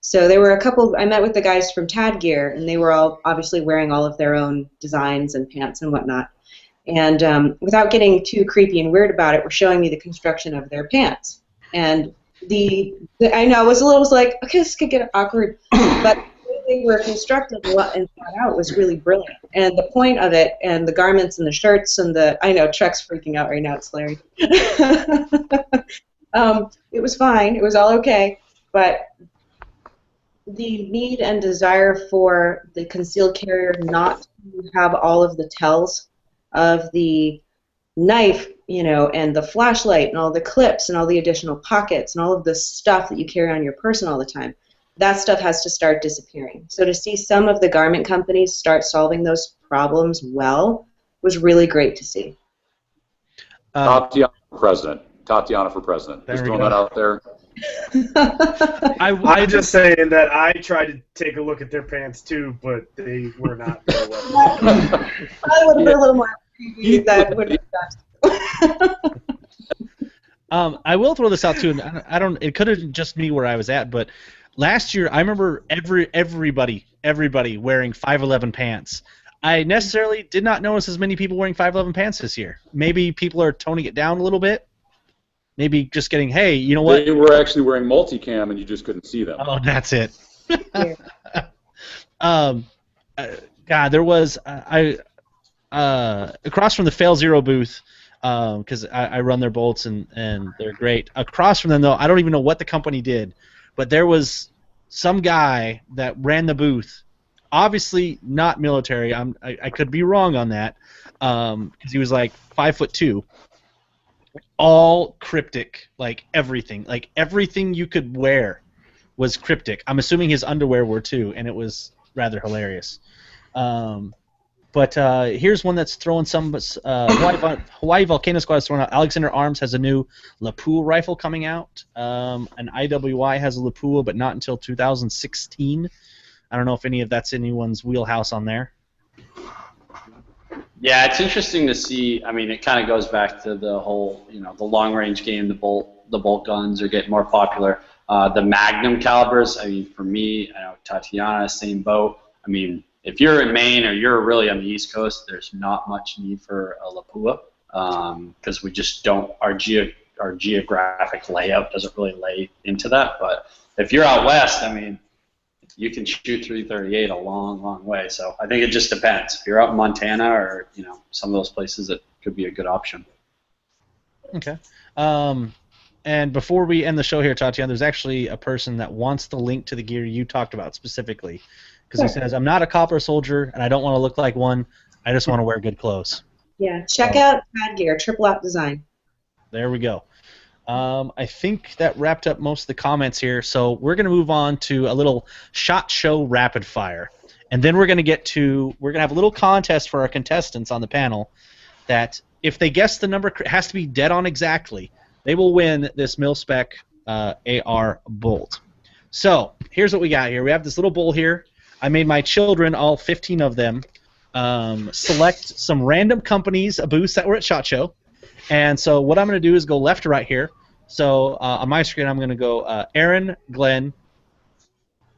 So there were a couple, I met with the guys from Tad Gear, and they were all obviously wearing all of their own designs and pants and whatnot. And without getting too creepy and weird about it, were showing me the construction of their pants. And I know, it was like, okay, this could get awkward, but the way they were constructed and thought out was really brilliant. And the point of it, and the garments and the shirts and I know Trek's freaking out right now, it's Larry. It was fine, it was all okay, but the need and desire for the concealed carrier not to have all of the tells of the knife, and the flashlight and all the clips and all the additional pockets and all of the stuff that you carry on your person all the time, that stuff has to start disappearing. So to see some of the garment companies start solving those problems well was really great to see. Tatiana for president. Just throwing that out there. I'm just saying that I tried to take a look at their pants too, but they were not very well. I would have been a little more creepy. That would have been. I will throw this out too, and I don't. It could have just me where I was at, but last year I remember everybody wearing 511 pants. I necessarily did not notice as many people wearing 511 pants this year. Maybe people are toning it down a little bit. Maybe just getting, hey, you know what? They were actually wearing multicam, and you just couldn't see them. Oh, that's it. God, there was across from the Fail Zero booth, because I run their bolts and they're great. Across from them, though, I don't even know what the company did, but there was some guy that ran the booth. Obviously not military. I could be wrong on that, because he was like 5'2". All cryptic, like everything you could wear was cryptic. I'm assuming his underwear were too, and it was rather hilarious. But here's one that's throwing some. Hawaii Volcano Squad is throwing out. Alexander Arms has a new Lapua rifle coming out. An IWI has a Lapua, but not until 2016. I don't know if any of that's anyone's wheelhouse on there. Yeah, it's interesting to see. I mean, it kind of goes back to the whole, the long-range game. The bolt guns are getting more popular. The Magnum calibers. I mean, for me, I know Tatiana, same boat. I mean, if you're in Maine or you're really on the East Coast, there's not much need for a Lapua, because we just don't. Our geographic layout doesn't really lay into that. But if you're out west, I mean, you can shoot 338 a long, long way. So I think it just depends. If you're out in Montana or some of those places, it could be a good option. Okay. And before we end the show here, Tatiana, there's actually a person that wants the link to the gear you talked about specifically, because he says, "I'm not a copper soldier and I don't want to look like one. I just want to wear good clothes." Yeah. Check out Tad Gear, triple out design. There we go. I think that wrapped up most of the comments here, so we're going to move on to a little SHOT Show rapid fire, and then we're going to have a little contest for our contestants on the panel. That if they guess the number, it has to be dead on exactly, they will win this mil-spec AR bolt. So here's what we got here. We have this little bowl here. I made my children, all 15 of them, select some random companies, booths that were at SHOT Show. And so what I'm going to do is go left to right here. So on my screen, I'm going to go Aaron, Glenn,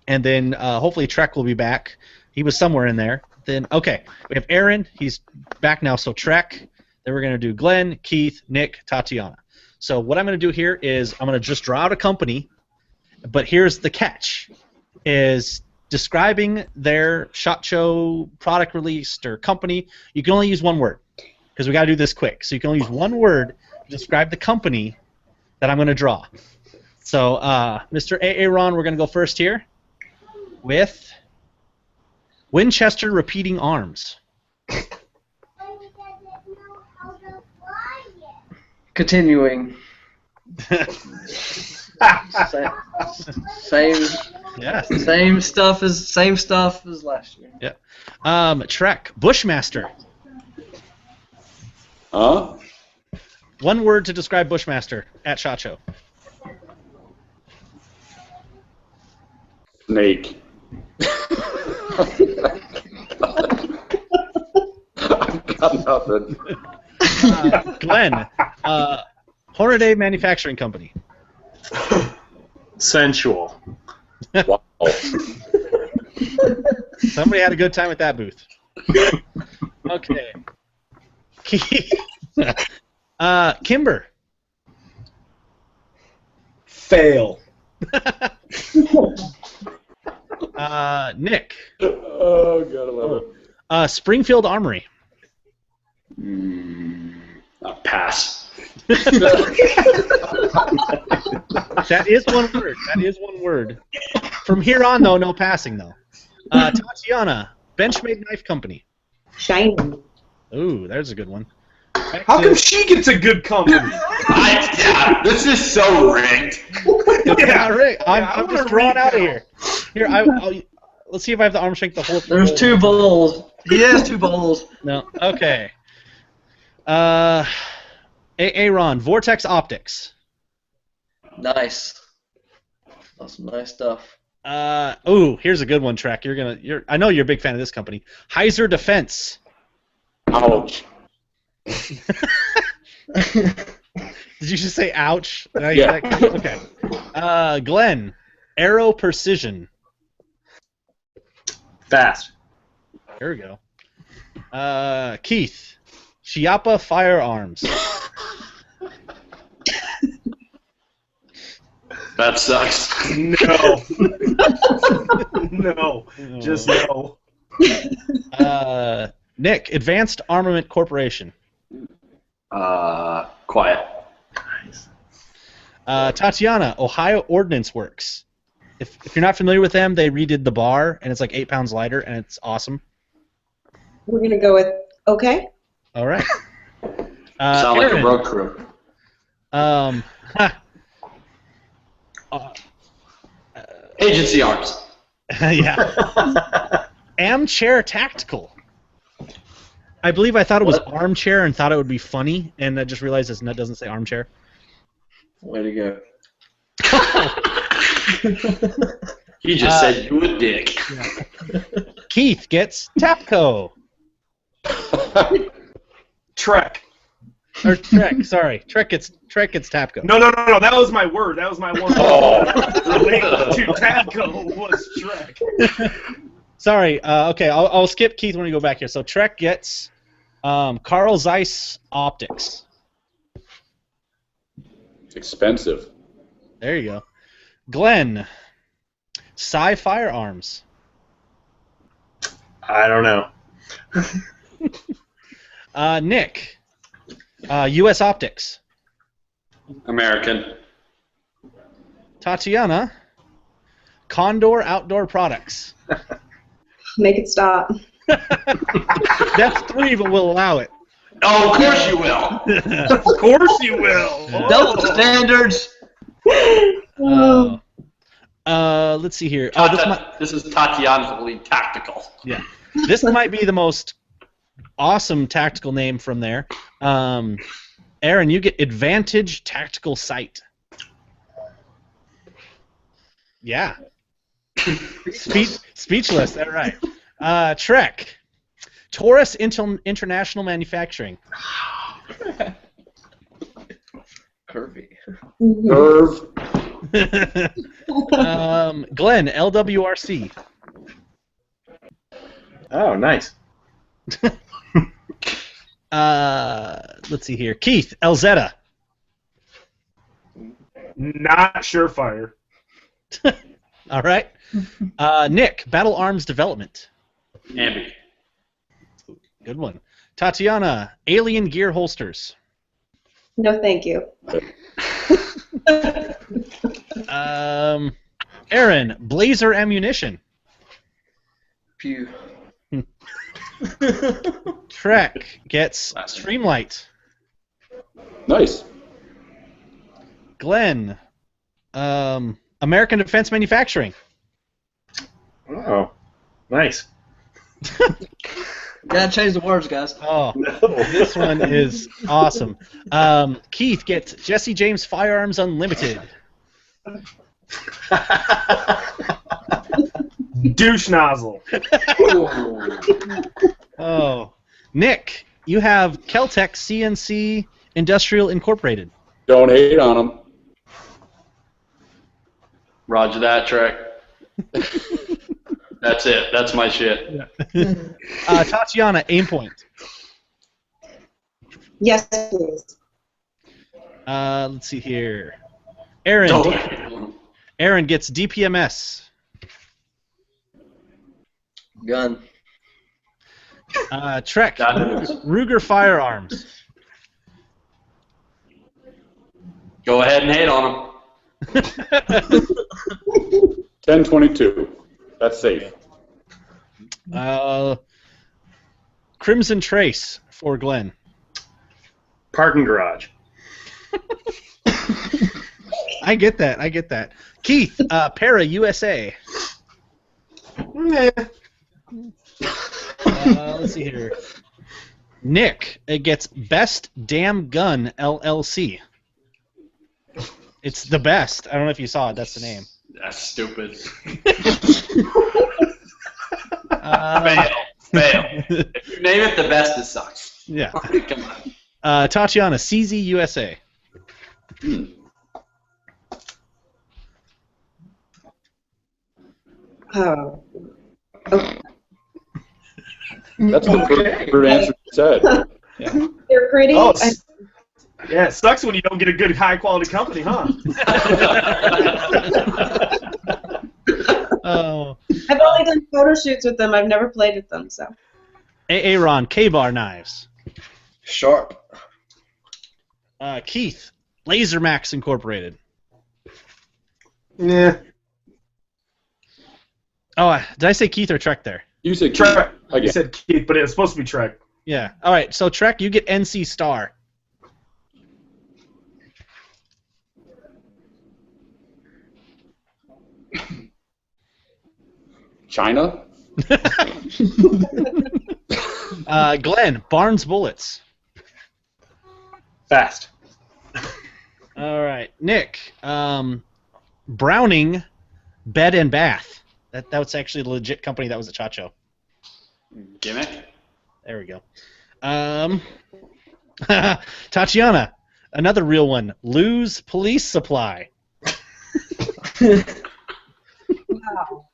and then hopefully Trek will be back. He was somewhere in there. Then okay, we have Aaron. He's back now. So Trek. Then we're going to do Glenn, Keith, Nick, Tatiana. So what I'm going to do here is I'm going to just draw out a company. But here's the catch: is describing their SHOT Show product released or company. You can only use one word, because we got to do this quick. So you can only use one word to describe the company that I'm going to draw. So, Mr. Aaron, we're going to go first here with Winchester Repeating Arms. Continuing. Same stuff as last year. Yeah. Trek Bushmaster. Huh? One word to describe Bushmaster at SHOT Show. Snake. I've got nothing. Glenn, Hornaday Manufacturing Company. Sensual. Wow. Somebody had a good time at that booth. Okay. Kimber. Fail. Nick. Oh, God, I love it. Springfield Armory. Pass. That is one word. That is one word. From here on, though, no passing, though. Tatiana, Benchmade Knife Company. Shiny. Ooh, there's a good one. How come she gets a good company? Yeah, this is so rigged. Yeah, Rick, I'm wanna just drawn out of recount. here. Let's see if I have the arm strength to hold. There's 2 bowls. He has 2 bowls. No. Okay. Aaron, Vortex Optics. Nice. That's some nice stuff. Ooh, here's a good one, Trek. I know you're a big fan of this company. Heiser Defense. Ouch. Did you just say ouch? Yeah. Okay. Glenn, Aero Precision. Fast. There we go. Keith, Chiappa Firearms. That sucks. No. No. Just no. Nick, Advanced Armament Corporation. Quiet. Nice. Tatiana, Ohio Ordnance Works. If you're not familiar with them, they redid the bar, and it's like 8 pounds lighter, and it's awesome. We're going to go with okay. All right. Sound like a Aaron, road crew. Agency arms. Yeah. Armchair Tactical. I believe I thought it was armchair and thought it would be funny, and I just realized it doesn't say armchair. Way to go. He just said you a dick. Keith gets Tapco. Trek. Or Trek, sorry. Trek gets Tapco. No. That was my word. That was my one word. Related to Tadco was Trek. Sorry. Okay, I'll skip Keith when we go back here. So Trek gets Carl Zeiss Optics. Expensive. There you go. Glenn, Sci Firearms. I don't know. Nick, U.S. Optics. American. Tatiana, Condor Outdoor Products. Make it stop. That's 3, but we'll allow it. Oh, of course you will. Of course you will. Double standards. Let's see here. This is Tatiana's lead tactical. Yeah. This might be the most awesome tactical name from there. Aaron, you get Advantage Tactical Sight. Yeah. Speechless. All right. Trek, Taurus International Manufacturing. Curvy. Irv. Glenn, LWRC. Oh, nice. Let's see here. Keith, LZeta. Not Surefire. All right. Nick, Battle Arms Development. Ambi. Good one. Tatiana, Alien Gear Holsters. No, thank you. Aaron, Blazer Ammunition. Pew. Trek gets Streamlight. Nice. Glenn, American Defense Manufacturing. Oh, nice. Gotta change the words, guys. Oh, this one is awesome. Keith gets Jesse James Firearms Unlimited. Douche nozzle. Oh, Nick, you have Keltec CNC Industrial Incorporated. Don't hate on them. Roger that, Trek. That's it. That's my shit. Tatiana, Aimpoint. Yes, please. Let's see here. Aaron. Aaron gets DPMS. Gun. Trek. Ruger Firearms. Go ahead and hate on them. 1022. That's safe. Crimson Trace for Glenn. Parking garage. I get that. Keith, Para USA. Let's see here. Nick, it gets Best Damn Gun LLC. It's the best. I don't know if you saw it. That's the name. That's stupid. Fail. If you name it the best, it sucks. Yeah. Come on. Tatiana, CZ USA. Oh. That's the first answer you said. Yeah. They're pretty. Oh, yeah, it sucks when you don't get a good high-quality company, huh? Oh. I've only done photo shoots with them. I've never played with them, so. Aaron, K-Bar Knives. Sharp. Keith, Laser Max Incorporated. Yeah. Oh, did I say Keith or Trek there? You said Trek. Keith. You said Keith, but it was supposed to be Trek. Yeah. All right, so Trek, you get NC Star. China? Glenn, Barnes Bullets. Fast. All right, Nick, Browning Bed and Bath. That was actually a legit company that was at SHOT Show. Gimmick. There we go. Tatiana, another real one. Lou's Police Supply. Wow.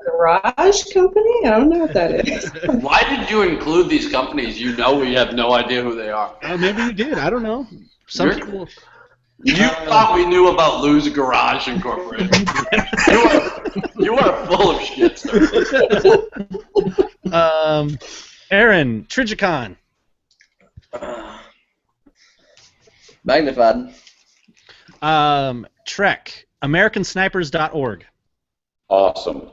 Garage company? I don't know what that is. Why did you include these companies? You know we have no idea who they are. Maybe you did. I don't know. Some You're- people. You thought we knew about Lou's Garage Incorporated. you are full of shit, sir. Aaron, Trigicon. Magnified. Trek, AmericanSnipers.org. Awesome.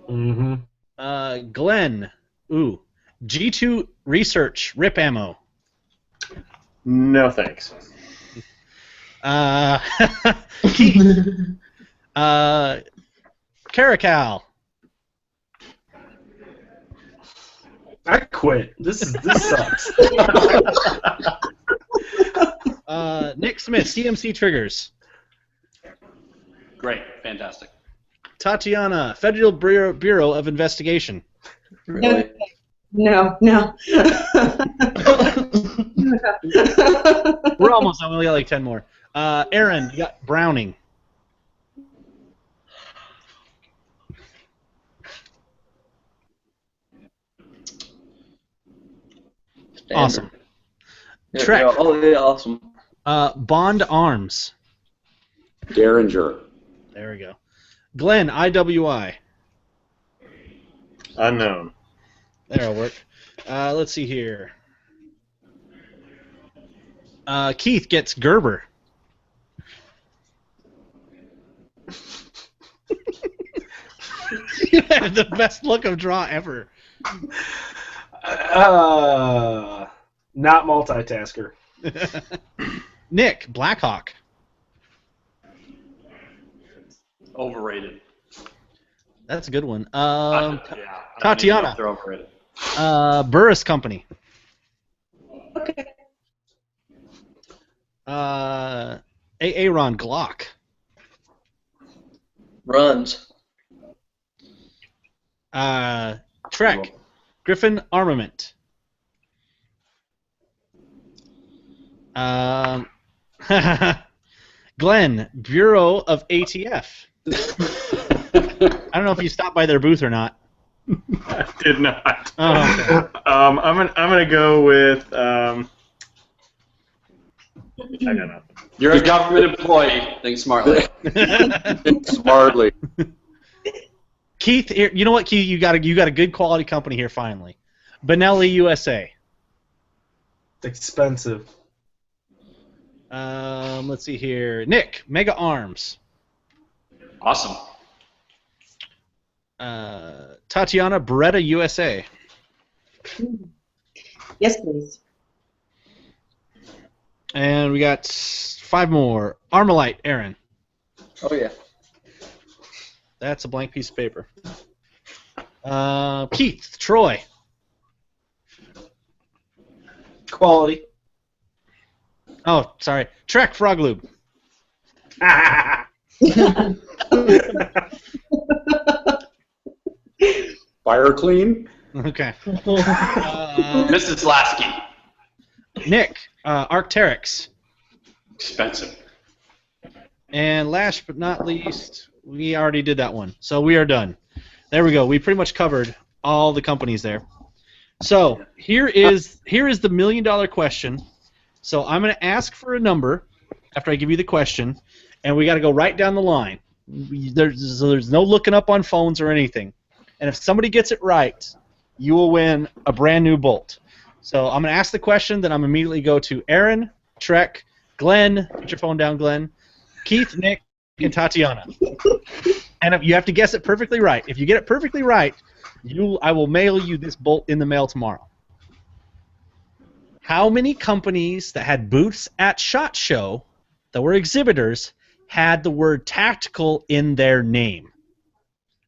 Mm-hmm. Glenn, G2 Research, Rip Ammo. No thanks. Keith, Caracal. I quit. This sucks. Nick Smith, CMC Triggers. Great, fantastic. Tatiana, Federal Bureau of Investigation. Really? No. We're almost done. We only got like 10 more. Aaron, you got Browning. Standard. Awesome. Yeah, Trek. yeah, oh, yeah, awesome. Bond Arms. Derringer. There we go. Glenn, IWI. Unknown. That'll work. Let's see here. Keith gets Gerber. You have the best look of draw ever. Not multitasker. Nick, Blackhawk. Overrated. That's a good one. Yeah, Tatiana. They're overrated. Burris Company. Okay. Aaron, Glock. Runs. Trek, Griffin Armament. Glenn, Bureau of ATF. I don't know if you stopped by their booth or not. I did not. Oh, okay. I'm gonna go with. I got nothing. You're a government employee. Think smartly. Smartly. Keith, you know what, Keith? You got a good quality company here finally. Benelli USA. It's expensive. Let's see here. Nick, Mega Arms. Awesome. Tatiana, Beretta USA. Yes, please. And we got 5 more. Armalite, Aaron. Oh yeah. That's a blank piece of paper. Keith, Troy. Quality. Oh, sorry. Trek, Frog Lube. Fire clean. Okay. Mrs. Lasky. Nick, Arcteryx. Expensive. And last but not least, we already did that one. So we are done. There we go. We pretty much covered all the companies there. So here is the $1 million question. So I'm going to ask for a number after I give you the question, and we got to go right down the line. There's no looking up on phones or anything. And if somebody gets it right, you will win a brand new Bolt. So I'm going to ask the question, then I'm immediately go to Aaron, Trek, Glenn. Put your phone down, Glenn. Keith, Nick, and Tatiana. And if you have to guess it perfectly right. If you get it perfectly right, I will mail you this Bolt in the mail tomorrow. How many companies that had booths at SHOT Show that were exhibitors had the word tactical in their name?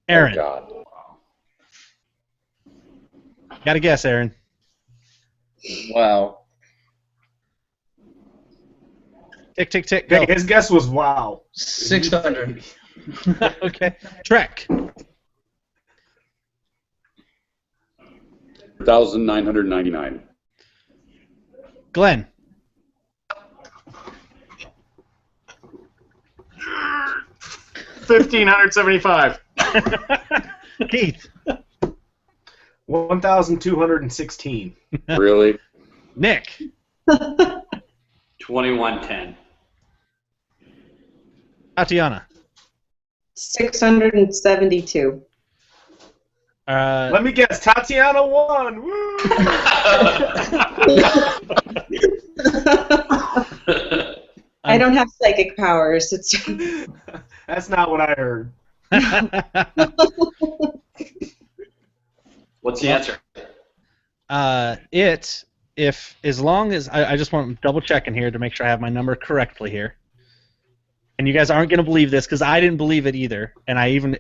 Aaron. Oh, God. Got to guess, Aaron. Wow. Tick, tick, tick, go. Hey, his guess was wow. 600. Okay. Trek. 1,999. Glenn. 1,575. Keith. 1,216. Really? Nick. 2110. Tatiana. 672. Let me guess. Tatiana won. Woo! I don't have psychic powers. It's That's not what I heard. What's the answer? As long as I just want to double checking here to make sure I have my number correctly here. And you guys aren't going to believe this because I didn't believe it either, and I even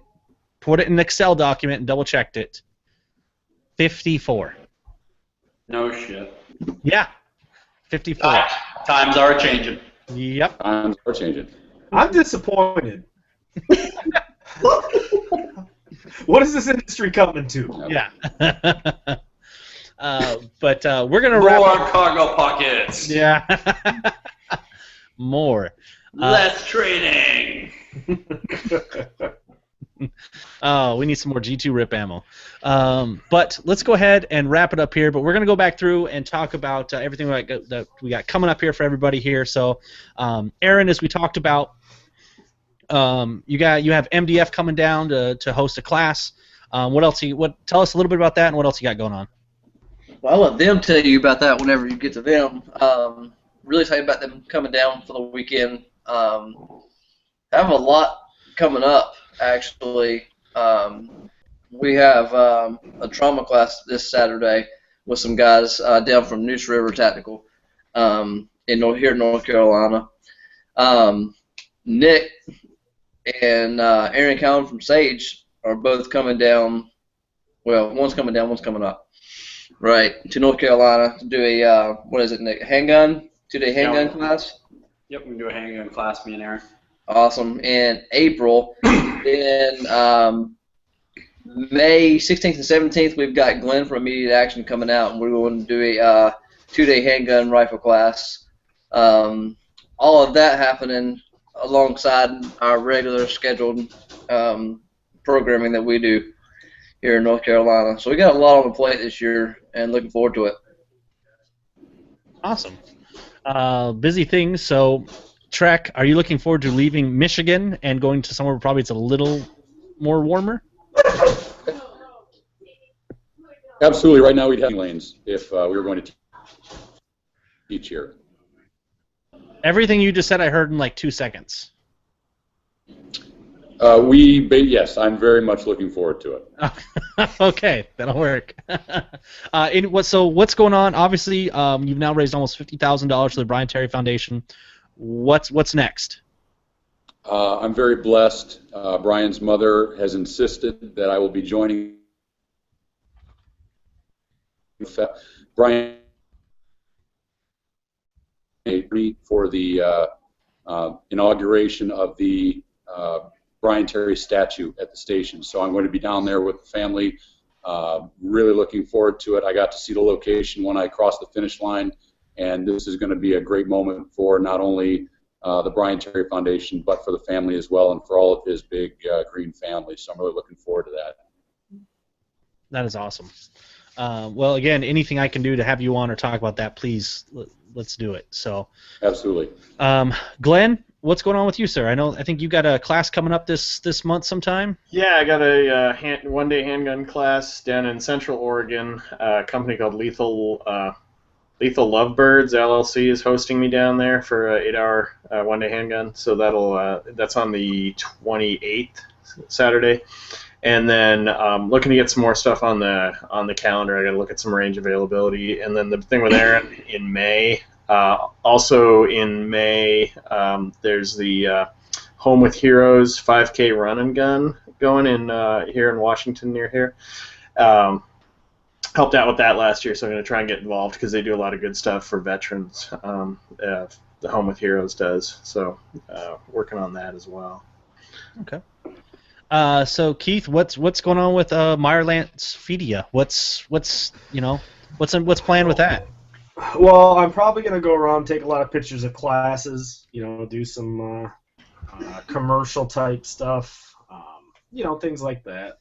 put it in an Excel document and double checked it. 54. No shit. Yeah. 54. Times are changing. Yep. Times are changing. I'm disappointed. What is this industry coming to? Yeah. But we're going to wrap More up. cargo pockets. Yeah. More. Less trading. Oh, we need some more G2 RIP ammo. But let's go ahead and wrap it up here. But we're going to go back through and talk about everything that we got coming up here for everybody here. So, Aaron, as we talked about, you have MDF coming down to host a class. What else? Tell us a little bit about that and what else you got going on. Well, I'll let them tell you about that whenever you get to them. Really tell you about them coming down for the weekend. Have a lot coming up, actually. We have a trauma class this Saturday with some guys down from Neuse River Tactical here in North Carolina. Nick and Aaron Cowan from Sage are both coming down. Well, one's coming down, one's coming up. Right, to North Carolina to do a, what is it, Nick? Handgun? 2-day handgun class? Yep, we can do a handgun class, me and Aaron. Awesome. In April, then May 16th and 17th, we've got Glenn from Immediate Action coming out, and we're going to do a 2-day handgun rifle class. All of that happening alongside our regular scheduled programming that we do here in North Carolina. So we got a lot on the plate this year, and looking forward to it. Awesome. Busy things. So, Trek, are you looking forward to leaving Michigan and going to somewhere where probably it's a little more warmer? Absolutely. Right now we'd have lanes if we were going to teach here. Everything you just said I heard in like 2 seconds. Yes, I'm very much looking forward to it. Okay, that'll work. So what's going on? Obviously, you've now raised almost $50,000 for the Brian Terry Foundation. What's next? I'm very blessed. Brian's mother has insisted that I will be joining Brian for the inauguration of the Brian Terry statue at the station. So I'm going to be down there with the family. Really looking forward to it. I got to see the location when I crossed the finish line, and this is going to be a great moment for not only the Brian Terry Foundation, but for the family as well, and for all of his big green family. So I'm really looking forward to that. That is awesome. Well, again, anything I can do to have you on or talk about that, please, let's do it. So, absolutely. Glenn, what's going on with you, sir? I think you got a class coming up this month sometime. Yeah, I got a one-day handgun class down in Central Oregon. A company called Lethal Lovebirds LLC is hosting me down there for an 8-hour one-day handgun. So that's on the 28th, Saturday. And then looking to get some more stuff on the calendar. I got to look at some range availability. And then the thing with Aaron in May. Also in May, there's the Home with Heroes 5K run and gun going in here in Washington near here. Helped out with that last year, so I'm going to try and get involved because they do a lot of good stuff for veterans. The Home with Heroes does, so working on that as well. Okay. So Keith, what's going on with Meyerlandt's What's planned with that? Well, I'm probably going to go around, take a lot of pictures of classes, do some commercial type stuff, things like that.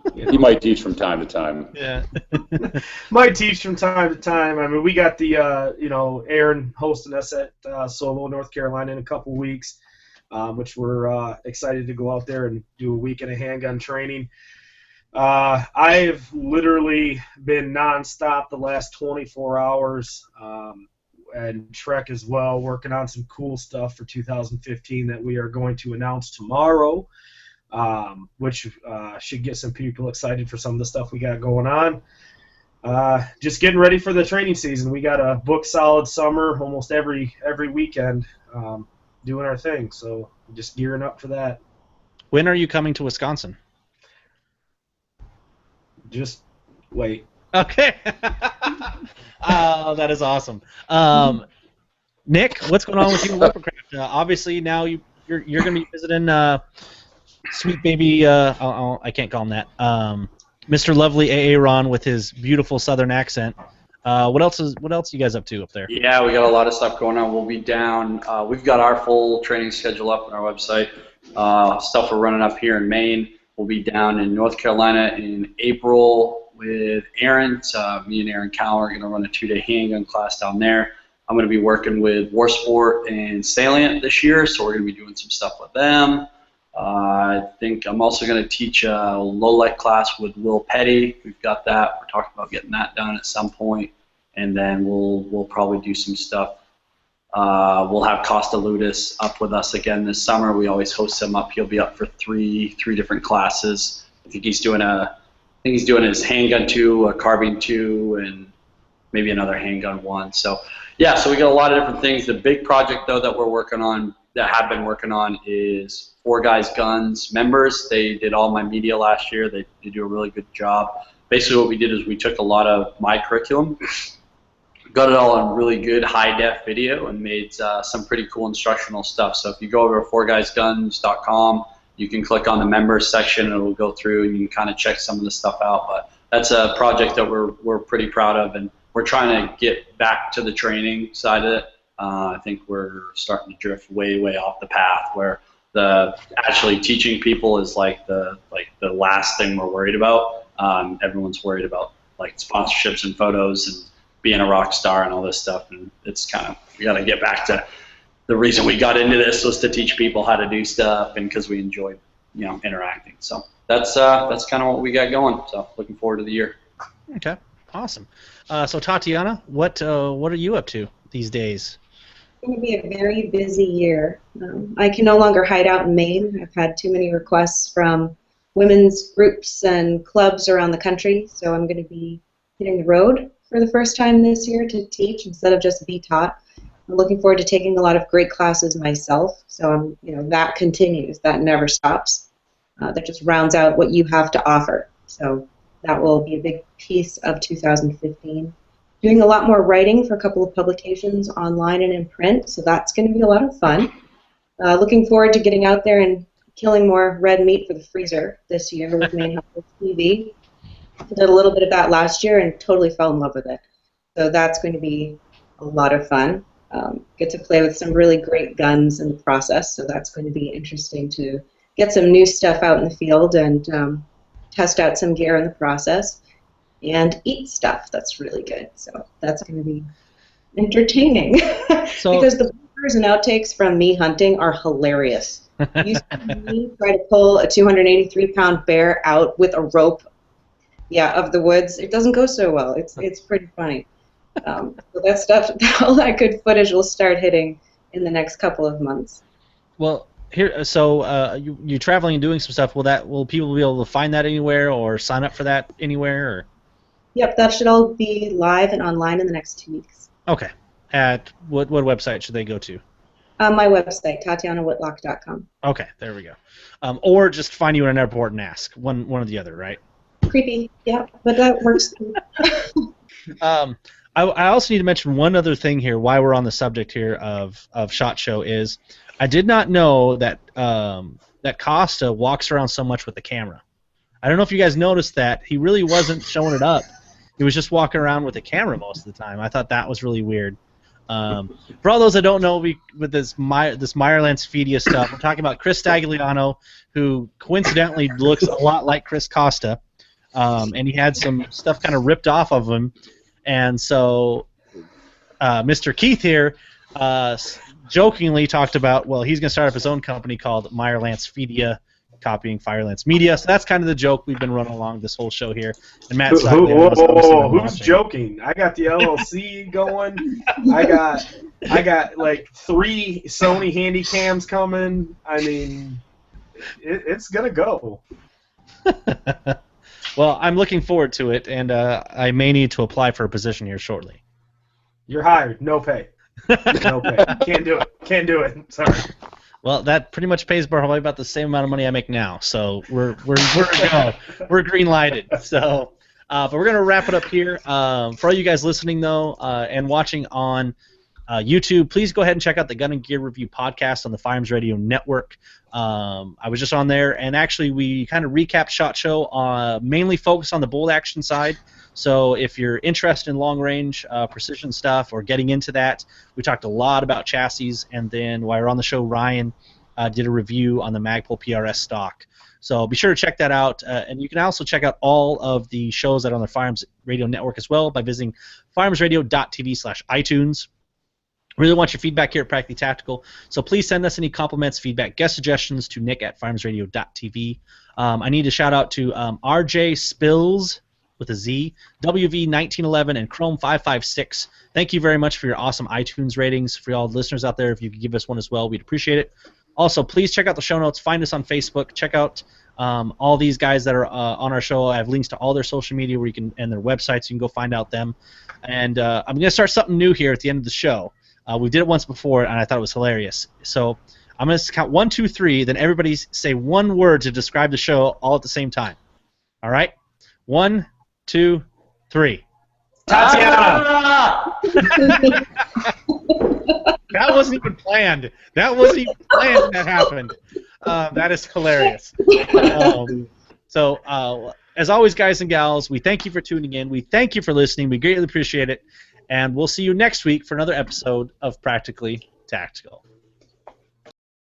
But, He might teach from time to time. Yeah. Might teach from time to time. I mean, we got the, Aaron hosting us at Solo, North Carolina in a couple weeks, which we're excited to go out there and do a week of handgun training. I've literally been nonstop the last 24 hours, and Trek as well, working on some cool stuff for 2015 that we are going to announce tomorrow, which should get some people excited for some of the stuff we got going on. Just getting ready for the training season. We got a book solid summer almost every weekend, doing our thing. So just gearing up for that. When are you coming to Wisconsin? Just wait. Okay. That is awesome. Nick, what's going on with you in Weaponcraft? Obviously, now you're going to be visiting sweet baby. I can't call him that. Mr. Lovely A.A. Ron with his beautiful Southern accent. What else you guys up to up there? Yeah, we got a lot of stuff going on. We'll be down. We've got our full training schedule up on our website. Stuff we're running up here in Maine. We'll be down in North Carolina in April with Aaron. Me and Aaron Cower are going to run a 2-day handgun class down there. I'm going to be working with War Sport and Salient this year, so we're going to be doing some stuff with them. I think I'm also going to teach a low-light class with Will Petty. We've got that. We're talking about getting that done at some point, and then we'll probably do some stuff. We'll have Costa Ludis up with us again this summer. We always host him up. He'll be up for three different classes. I think he's doing his handgun 2, a carbine 2, and maybe another handgun 1. So yeah, so we got a lot of different things. The big project though that have been working on is 4 Guys Guns members. They did all my media last year. They do a really good job. Basically what we did is we took a lot of my curriculum, got it all on really good high-def video, and made some pretty cool instructional stuff. So if you go over to 4guysguns.com, you can click on the members section and it'll go through and you can kind of check some of the stuff out. But that's a project that we're pretty proud of, and we're trying to get back to the training side of it. I think we're starting to drift way off the path where the actually teaching people is like the last thing we're worried about. Everyone's worried about like sponsorships and photos and being a rock star and all this stuff, and it's kind of, we got to get back to the reason we got into this was to teach people how to do stuff, and because we enjoyed, you know, interacting. So that's kind of what we got going. So looking forward to the year. Okay, awesome. So Tatiana, what are you up to these days? It's going to be a very busy year. I can no longer hide out in Maine. I've had too many requests from women's groups and clubs around the country, so I'm going to be hitting the road for the first time this year to teach instead of just be taught. I'm looking forward to taking a lot of great classes myself, so that continues. That never stops. That just rounds out what you have to offer. So that will be a big piece of 2015. Doing a lot more writing for a couple of publications online and in print, so that's going to be a lot of fun. Looking forward to getting out there and killing more red meat for the freezer this year with Maine Health TV. I did a little bit of that last year and totally fell in love with it. So that's going to be a lot of fun. Get to play with some really great guns in the process, so that's going to be interesting to get some new stuff out in the field and test out some gear in the process and eat stuff that's really good. So that's going to be entertaining because the bloopers and outtakes from me hunting are hilarious. You see me try to pull a 283-pound bear out with a rope, of the woods. It doesn't go so well. It's pretty funny. So that stuff, all that good footage will start hitting in the next couple of months. Well, here, so you're traveling and doing some stuff. Will people be able to find that anywhere or sign up for that anywhere? Or? Yep, that should all be live and online in the next 2 weeks. Okay. At what website should they go to? My website, TatianaWhitlock.com. Okay, there we go. Or just find you in an airport and ask. One or the other, right? Creepy, yeah, but that works. I also need to mention one other thing here. Why we're on the subject here of SHOT Show is I did not know that that Costa walks around so much with the camera. I don't know if you guys noticed that. He really wasn't showing it up. He was just walking around with the camera most of the time. I thought that was really weird. For all those that don't know, with this Meyerland's Fedia stuff, we're talking about Chris Stagliano, who coincidentally looks a lot like Chris Costa, and he had some stuff kind of ripped off of him. And so Mr. Keith here jokingly talked about, well, he's going to start up his own company called Meyerland's Fedia, copying Firelance Media. So that's kind of the joke we've been running along this whole show here. And Matt who's joking? I got the LLC going. I got like 3 Sony Handycams coming. I mean, it's gonna go. Well, I'm looking forward to it, and I may need to apply for a position here shortly. You're hired. No pay. No pay. Can't do it. Sorry. Well, that pretty much pays probably about the same amount of money I make now, so we're go. We're green lighted. So, but we're gonna wrap it up here. For all you guys listening though, and watching on YouTube, please go ahead and check out the Gun and Gear Review podcast on the Firearms Radio Network. I was just on there, and actually we kind of recapped SHOT Show, mainly focused on the bolt action side. So if you're interested in long-range precision stuff or getting into that, we talked a lot about chassis, and then while we're on the show, Ryan did a review on the Magpul PRS stock. So be sure to check that out, and you can also check out all of the shows that are on the Firearms Radio Network as well by visiting firearmsradio.tv/iTunes. Really want your feedback here at Practically Tactical, so please send us any compliments, feedback, guest suggestions to nick@firearmsradio.tv. I need to shout out to RJ Spills with a Z, WV1911, and Chrome556. Thank you very much for your awesome iTunes ratings. For all the listeners out there, if you could give us one as well, we'd appreciate it. Also, please check out the show notes. Find us on Facebook. Check out all these guys that are on our show. I have links to all their social media where you can, and their websites. You can go find out them. And I'm going to start something new here at the end of the show. We did it once before, and I thought it was hilarious. So I'm going to count 1, 2, 3. Then everybody say one word to describe the show all at the same time. All right? 1, 2, 3. Tatiana! That wasn't even planned. That wasn't even planned when that happened. That is hilarious. As always, guys and gals, we thank you for tuning in. We thank you for listening. We greatly appreciate it. And we'll see you next week for another episode of Practically Tactical.